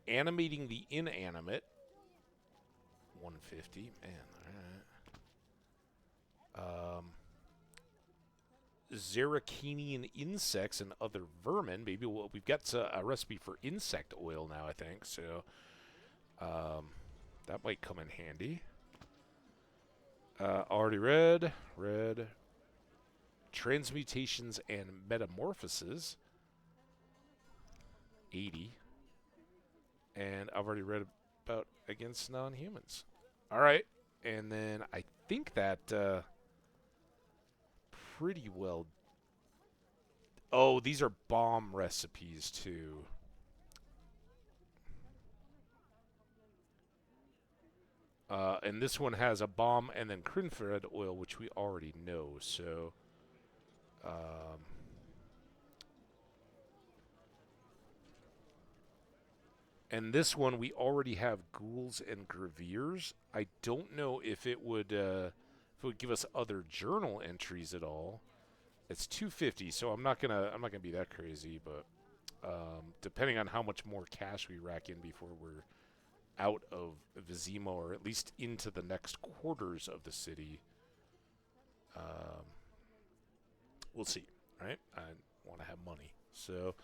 Animating the inanimate, 150. Man, all right. Zeracanian insects and other vermin. Maybe we've got a recipe for insect oil now, I think. So that might come in handy. Already read. Transmutations and metamorphoses, 80. And I've already read about against non-humans. All right. And then I think that... pretty well. Oh, these are bomb recipes too. And this one has a bomb and then crinfred oil, which we already know. So, and this one we already have ghouls and graveers. I don't know if it would give us other journal entries at all. It's 250, so I'm not gonna be that crazy, but depending on how much more cash we rack in before we're out of Vizima, or at least into the next quarters of the city, we'll see. Right? I want to have money, so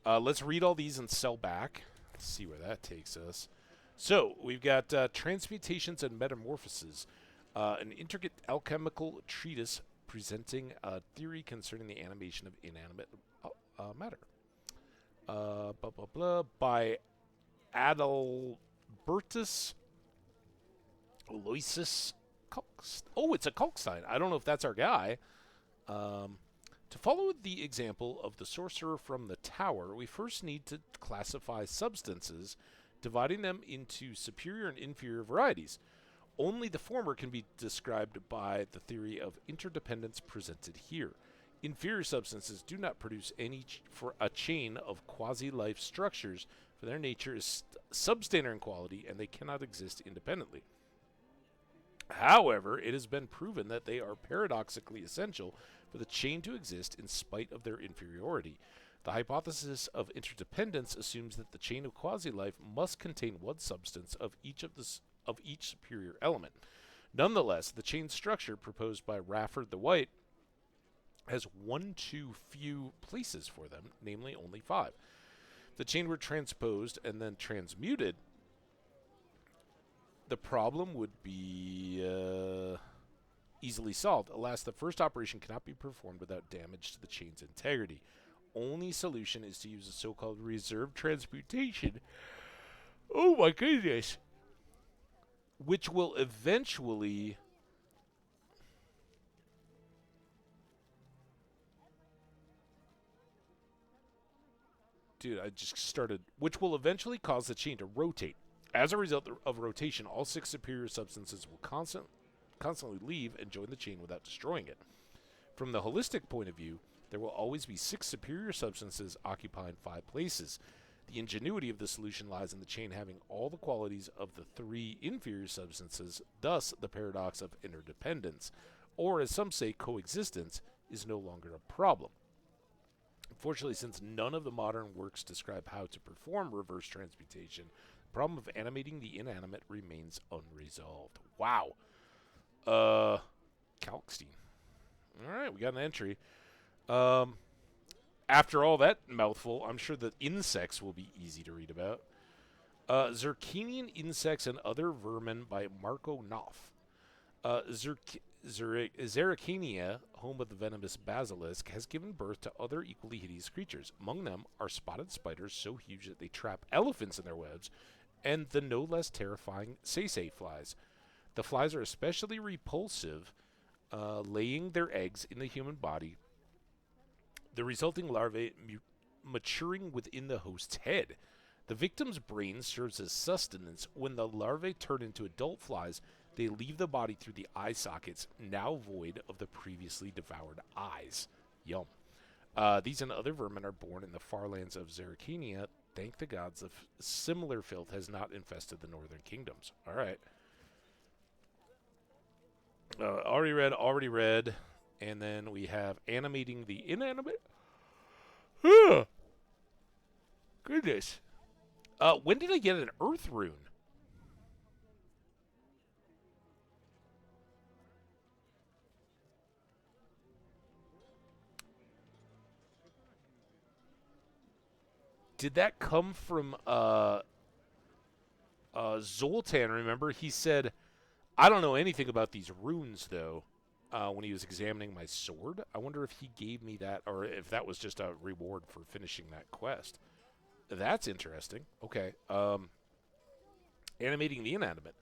let's read all these and sell back. Let's see where that takes us. So we've got transmutations and metamorphoses. An intricate alchemical treatise presenting a theory concerning the animation of inanimate matter. Blah, blah, blah, by Adalbertus Aloysius Kalkstein. Oh, it's a Kalkstein. I don't know if that's our guy. To follow the example of the sorcerer from the tower, we first need to classify substances, dividing them into superior and inferior varieties. Only the former can be described by the theory of interdependence presented here. Inferior substances do not produce any for a chain of quasi-life structures, for their nature is substandard in quality, and they cannot exist independently. However, it has been proven that they are paradoxically essential for the chain to exist in spite of their inferiority. The hypothesis of interdependence assumes that the chain of quasi-life must contain one substance of each superior element. Nonetheless, the chain structure proposed by Rafford the White has one too few places for them, namely only 5. If the chain were transposed and then transmuted, the problem would be easily solved. Alas, the first operation cannot be performed without damage to the chain's integrity. Only solution is to use a so-called reserve transmutation. Oh my goodness! Which will eventually... Dude, I just started... Which will eventually cause the chain to rotate. As a result of rotation, all 6 superior substances will constantly leave and join the chain without destroying it. From the holistic point of view, there will always be 6 superior substances occupying 5 places. The ingenuity of the solution lies in the chain having all the qualities of the 3 inferior substances, thus the paradox of interdependence, or as some say, coexistence, is no longer a problem. Unfortunately, since none of the modern works describe how to perform reverse transmutation, the problem of animating the inanimate remains unresolved. Wow. Kalkstein. Alright, we got an entry. After all that mouthful, I'm sure that insects will be easy to read about. Zircanian Insects and Other Vermin by Marco Knopf. Zericania, home of the venomous basilisk, has given birth to other equally hideous creatures. Among them are spotted spiders so huge that they trap elephants in their webs, and the no less terrifying Sese flies. The flies are especially repulsive, laying their eggs in the human body, the resulting larvae maturing within the host's head. The victim's brain serves as sustenance. When the larvae turn into adult flies, they leave the body through the eye sockets, now void of the previously devoured eyes. Yum. These and other vermin are born in the far lands of Zericania. Thank the gods, of similar filth has not infested the northern kingdoms. All right. Already read. And then we have animating the inanimate. Goodness. When did I get an earth rune? Did that come from Zoltan? Remember, he said, I don't know anything about these runes, though, when he was examining my sword. I wonder if he gave me that, or if that was just a reward for finishing that quest. That's interesting. Okay. Animating the inanimate.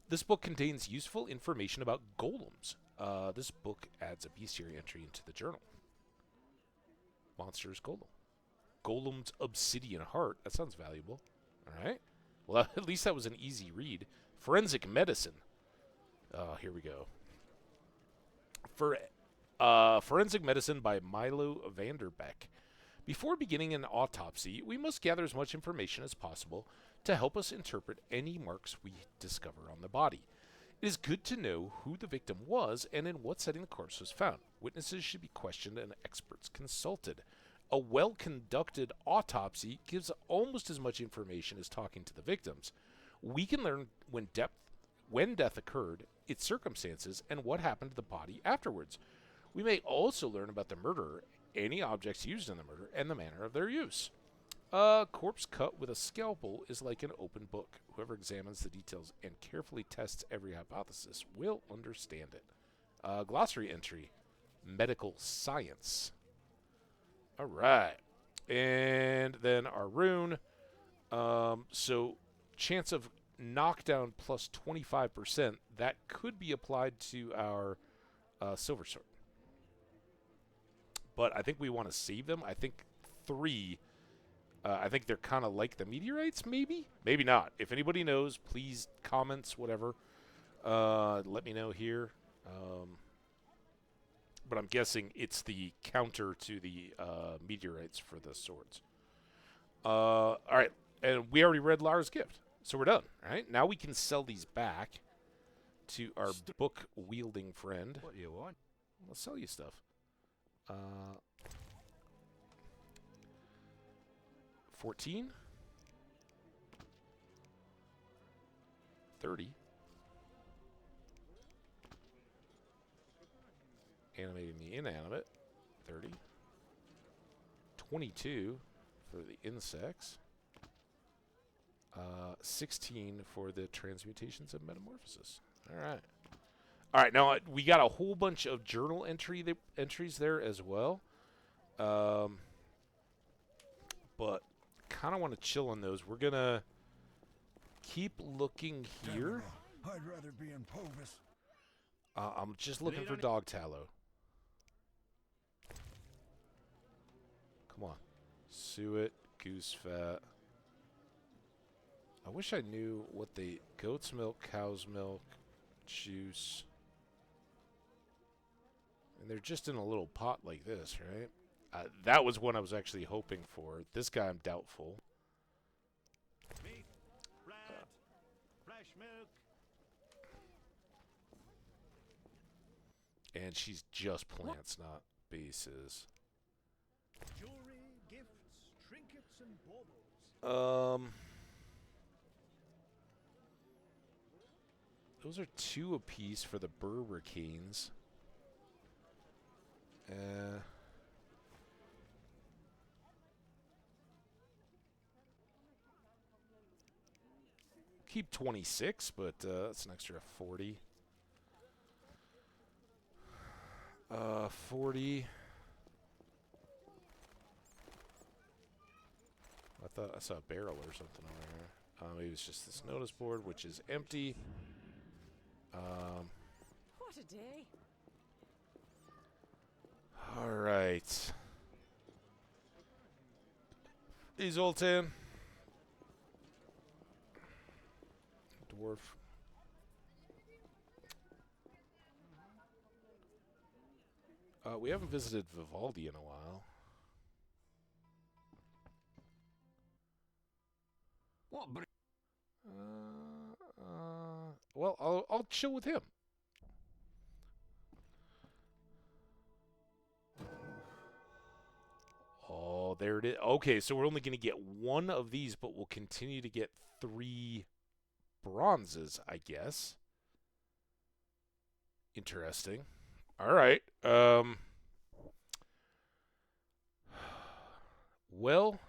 This book contains useful information about golems. This book adds a bestiary entry into the journal. Monsters Golem. Golem's Obsidian Heart. That sounds valuable. All right. Well, at least that was an easy read. Forensic Medicine. Here we go. Forensic Medicine by Milo Vanderbeck. Before beginning an autopsy, we must gather as much information as possible to help us interpret any marks we discover on the body. It is good to know who the victim was and in what setting the corpse was found. Witnesses should be questioned and experts consulted. A well-conducted autopsy gives almost as much information as talking to the victims. We can learn when death occurred, its circumstances, and what happened to the body afterwards. We may also learn about the murderer, any objects used in the murder, and the manner of their use. A corpse cut with a scalpel is like an open book. Whoever examines the details and carefully tests every hypothesis will understand it. Glossary entry. Medical science. All right. And then our rune. So chance of knockdown plus 25%. That could be applied to our silver sword. But I think we want to save them. I think 3. I think they're kind of like the meteorites, maybe? Maybe not. If anybody knows, please comments, whatever. Let me know here. But I'm guessing it's the counter to the meteorites for the swords. All right. And we already read Lara's gift. So we're done. All right. Now we can sell these back to our book-wielding friend. What do you want? I'll sell you stuff. 14. 30. Animating the inanimate. 30. 22 for the insects. 16 for the transmutations of metamorphosis. All right. All right, now we got a whole bunch of journal entries there as well. But kind of want to chill on those. We're going to keep looking here. I'd rather be in Povis. I'm just looking for dog tallow. Come on. Suet, goose fat. I wish I knew what they... Goat's milk, cow's milk, juice. And they're just in a little pot like this, right? That was one I was actually hoping for. This guy I'm doubtful. Meat, bread, fresh milk. And she's just plants, not bases. Jewelry, gifts, trinkets, and baubles. Those are 2 apiece for the Berber canes. Keep 26, but that's an extra 40. 40. I thought I saw a barrel or something over here. Maybe it's just this notice board, which is empty. What a day. All right. Hey, Zoltan. Dwarf. We haven't visited Vivaldi in a while. What? Well, I'll chill with him. Oh, there it is. Okay, so we're only going to get 1 of these, but we'll continue to get 3 bronzes, I guess. Interesting. All right. Well,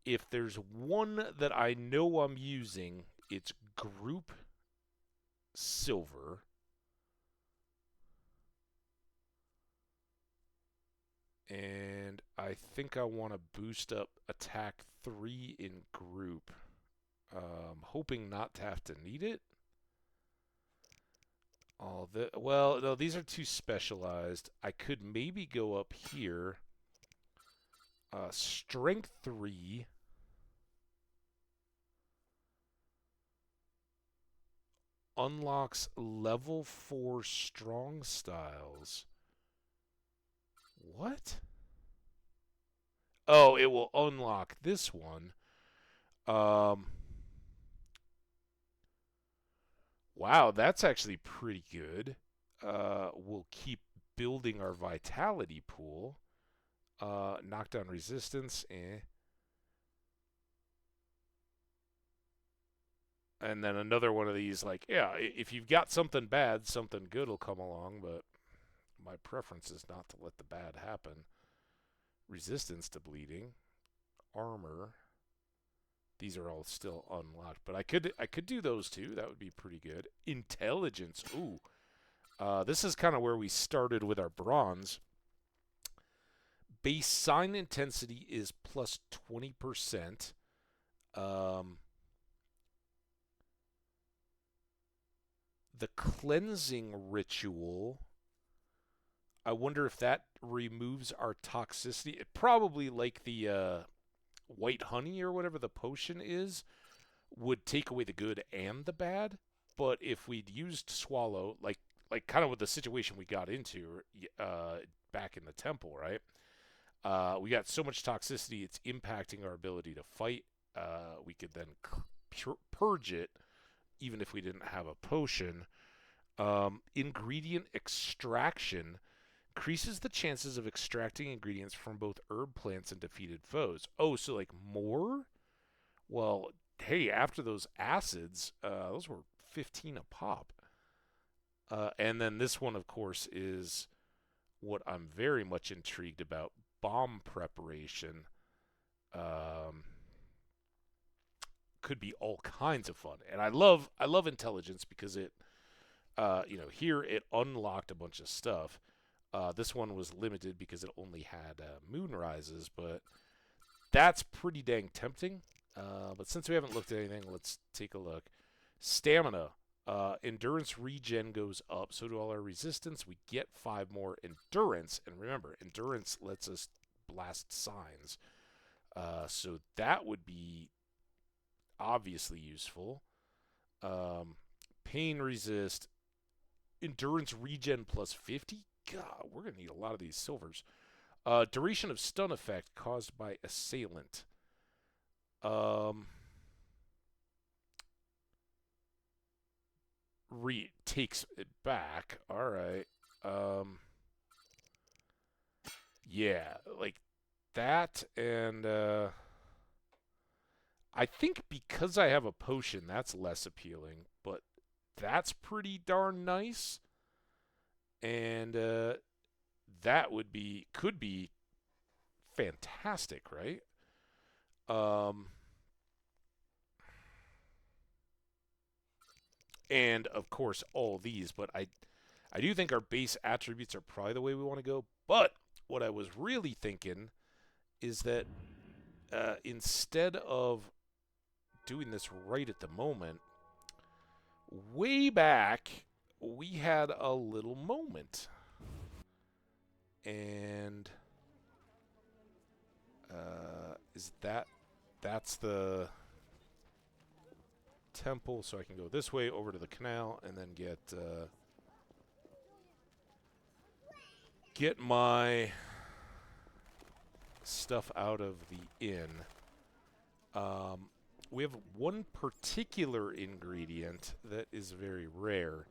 if there's one that I know I'm using, it's group silver. And I think I want to boost up attack 3 in group. Hoping not to have to need it. Well, no, these are too specialized. I could maybe go up here. Strength 3. Unlocks level 4 strong styles. What? Oh, it will unlock this one. Wow, that's actually pretty good. We'll keep building our vitality pool. Knockdown resistance, And then another one of these, like, yeah, if you've got something bad, something good will come along, but my preference is not to let the bad happen. Resistance to bleeding. Armor. These are all still unlocked, but I could do those two. That would be pretty good. Intelligence. Ooh. This is kind of where we started with our bronze. Base sign intensity is plus 20%. The cleansing ritual, I wonder if that removes our toxicity. It probably, like the white honey or whatever the potion is, would take away the good and the bad. But if we'd used swallow, like kind of with the situation we got into back in the temple, right? We got so much toxicity, it's impacting our ability to fight. We could then purge it, even if we didn't have a potion. Ingredient extraction increases the chances of extracting ingredients from both herb plants and defeated foes. Oh, so like more? Well, hey, after those acids, those were 15 a pop. And then this one, of course, is what I'm very much intrigued about. Bomb preparation. Could be all kinds of fun. And I love intelligence because it, here it unlocked a bunch of stuff. This one was limited because it only had moon rises, but that's pretty dang tempting. But since we haven't looked at anything, let's take a look. Stamina. Endurance regen goes up, so do all our resistance. We get 5 more endurance. And remember, endurance lets us blast signs. So that would be obviously useful. Pain resist, endurance regen plus 50. God, we're going to need a lot of these silvers. Duration of stun effect caused by assailant. Takes it back. All right. Yeah, like that, and I think because I have a potion, that's less appealing, but that's pretty darn nice. And that could be fantastic, right? And of course all these, but I do think our base attributes are probably the way we want to go. But what I was really thinking is that instead of doing this right at the moment, way back we had a little moment, and that's the temple, so I can go this way over to the canal and then get my stuff out of the inn. We have one particular ingredient that is very rare,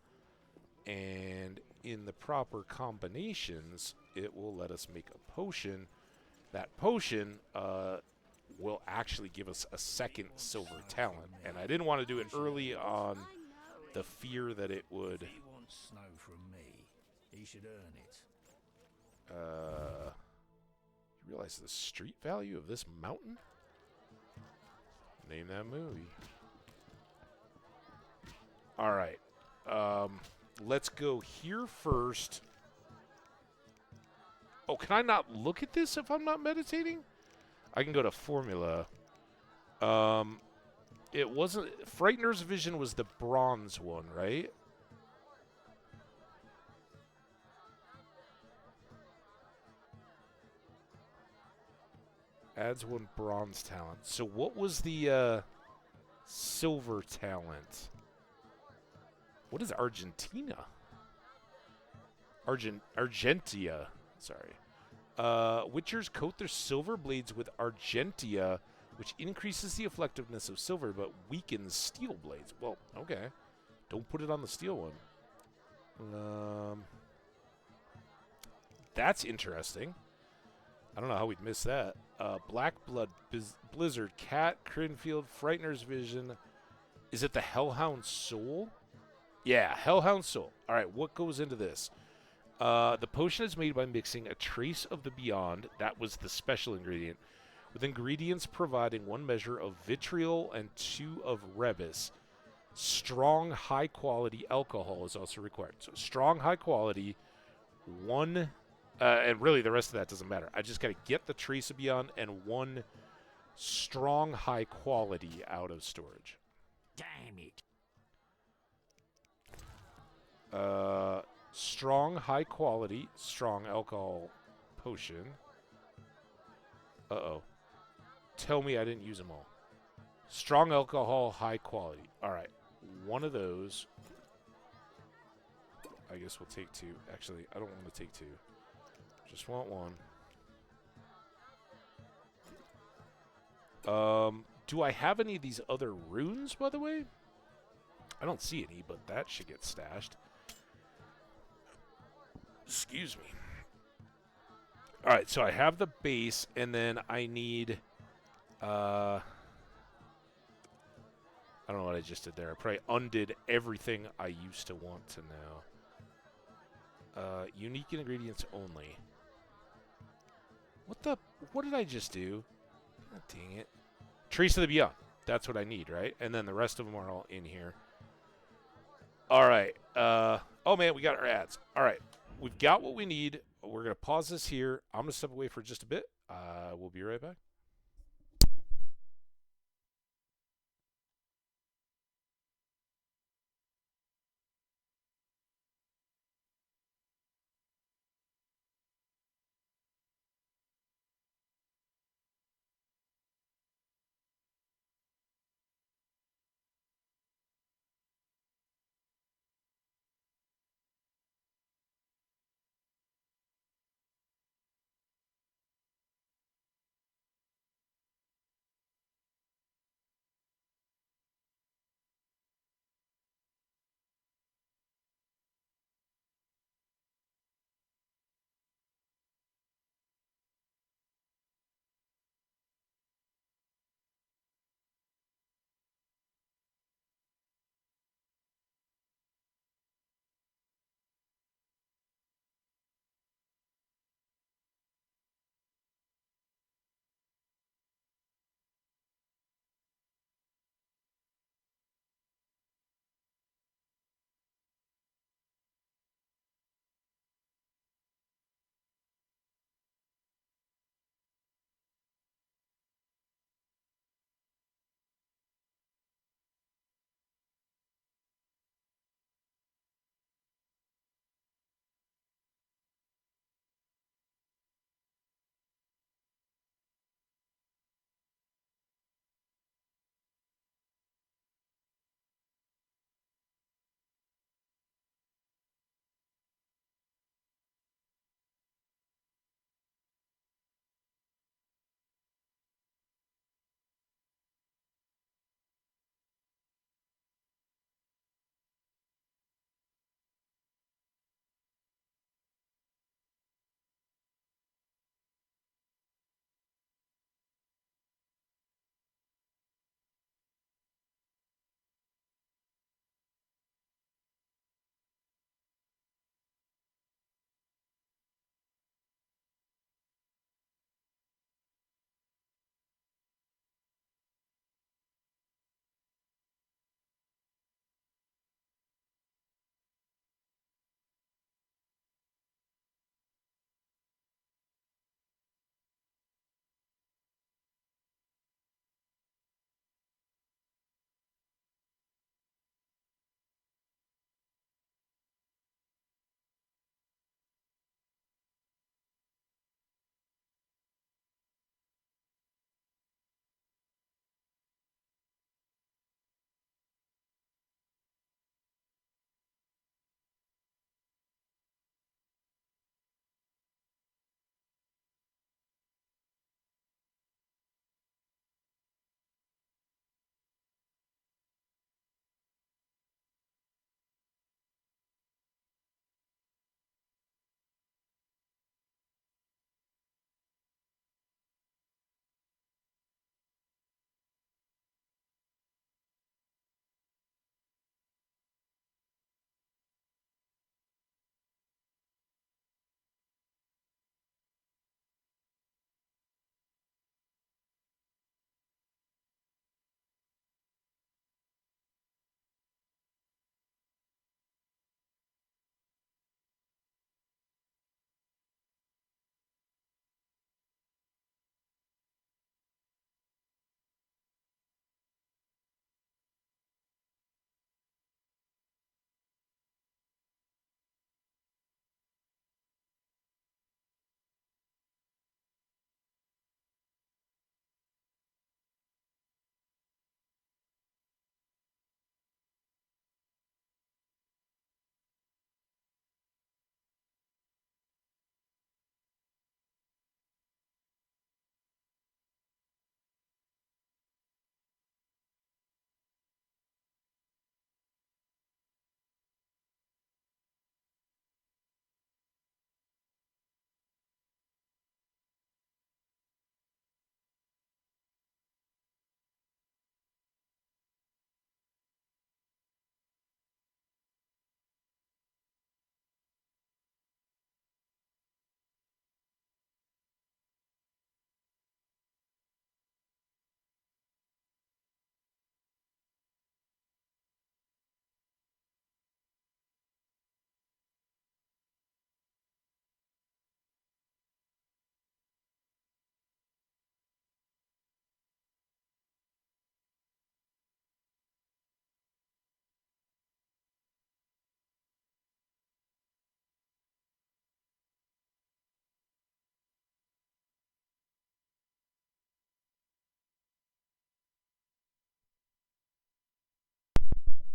and in the proper combinations, it will let us make a potion. That potion will actually give us a second silver talent, and I didn't want to do it early on the fear that it would. If he wants snow from me, he should earn it. You realize the street value of this mountain? Name that movie. All right. Let's go here first. Oh, can I not look at this if I'm not meditating? I can go to formula. It wasn't... Frightener's Vision was the bronze one, right? Adds one bronze talent. So what was the silver talent? What is Argentina? Argentia. Sorry. Witchers coat their silver blades with Argentia, which increases the effectiveness of silver but weakens steel blades. Well, okay. Don't put it on the steel one. That's interesting. I don't know how we'd miss that. Black Blood, Blizzard, Cat, Crinfield, Frightener's Vision. Is it the Hellhound Soul? Yeah, Hellhound Soul. All right, what goes into this? The potion is made by mixing a trace of the Beyond, that was the special ingredient, with ingredients providing 1 measure of vitriol and 2 of rebus. Strong, high-quality alcohol is also required. So strong, high-quality, 1... and really, the rest of that doesn't matter. I just got to get the Trace of Beyond and 1 strong, high quality out of storage. Damn it. Strong, high quality, strong alcohol potion. Uh-oh. Tell me I didn't use them all. Strong alcohol, high quality. All right. 1 of those. I guess we'll take 2. Actually, I don't want to take 2. Just want 1. Do I have any of these other runes, by the way? I don't see any, but that should get stashed. Excuse me. All right, so I have the base, and then I need... I don't know what I just did there. I probably undid everything I used to want to know. Unique ingredients only. What did I just do? God dang it. Trace of the Beyond. That's what I need, right? And then the rest of them are all in here. All right. Oh, man, we got our ads. All right. We've got what we need. We're going to pause this here. I'm going to step away for just a bit. We'll be right back.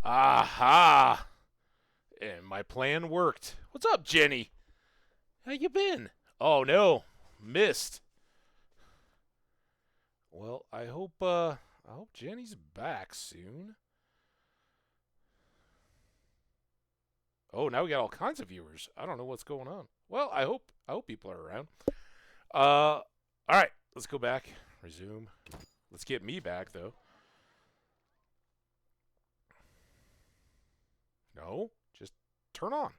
Aha! And my plan worked. What's up, Jenny? How you been? Oh no, missed. Well, I hope Jenny's back soon. Oh, now we got all kinds of viewers. I don't know what's going on. Well, I hope people are around. All right, let's go back. Resume. Let's get me back though. No, just turn on.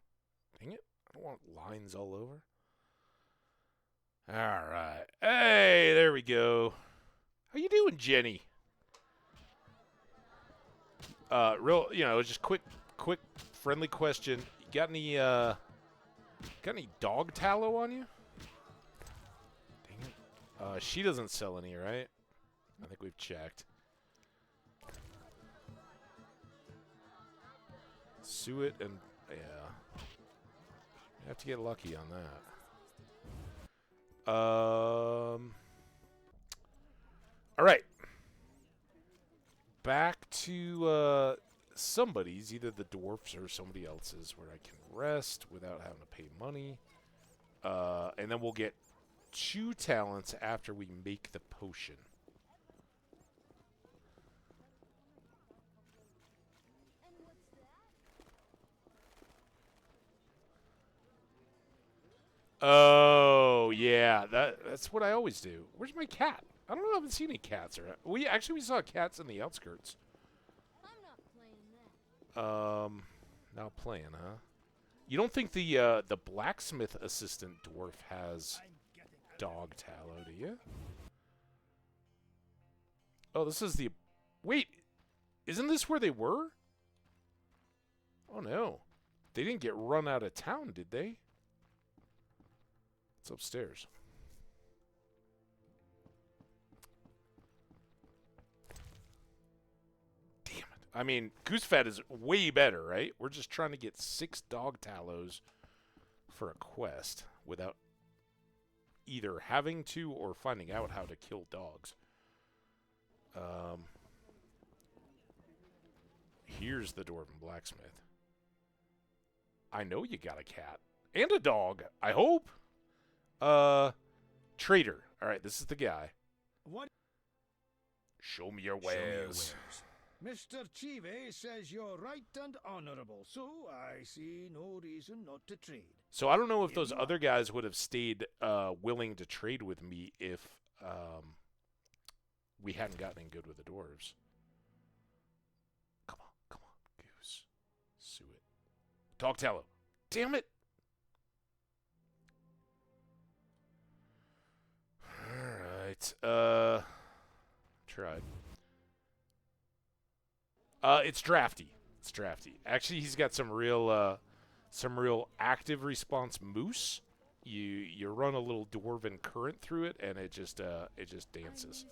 Dang it. I don't want lines all over. All right. Hey, there we go. How you doing, Jenny? Just quick friendly question. You got any dog tallow on you? Dang it. She doesn't sell any, right? I think we've checked. Suet and yeah. You have to get lucky on that. All right. Back to somebody's, either the dwarfs or somebody else's, where I can rest without having to pay money. And then we'll get 2 talents after we make the potion. Oh, yeah. That's what I always do. Where's my cat? I don't know. I haven't seen any cats. We saw cats in the outskirts. I'm not playing that. Not playing, huh? You don't think the blacksmith assistant dwarf has dog tallow, do you? Oh, this is the... Wait! Isn't this where they were? Oh, no. They didn't get run out of town, did they? It's upstairs. Damn it. I mean, goose fat is way better, right? We're just trying to get 6 dog tallows for a quest without either having to or finding out how to kill dogs. Here's the dwarven blacksmith. I know you got a cat. And a dog, I hope. Trader. All right, this is the guy. What? Show me your wares. Mr. Chive says you're right and honorable, so I see no reason not to trade. So I don't know if those other guys would have stayed willing to trade with me if we hadn't gotten in good with the dwarves. Come on, goose. Suet. Dog tallow. Damn it. All right. Tried. It's drafty. It's drafty. Actually, he's got some real active response moose. You run a little dwarven current through it, and it just dances.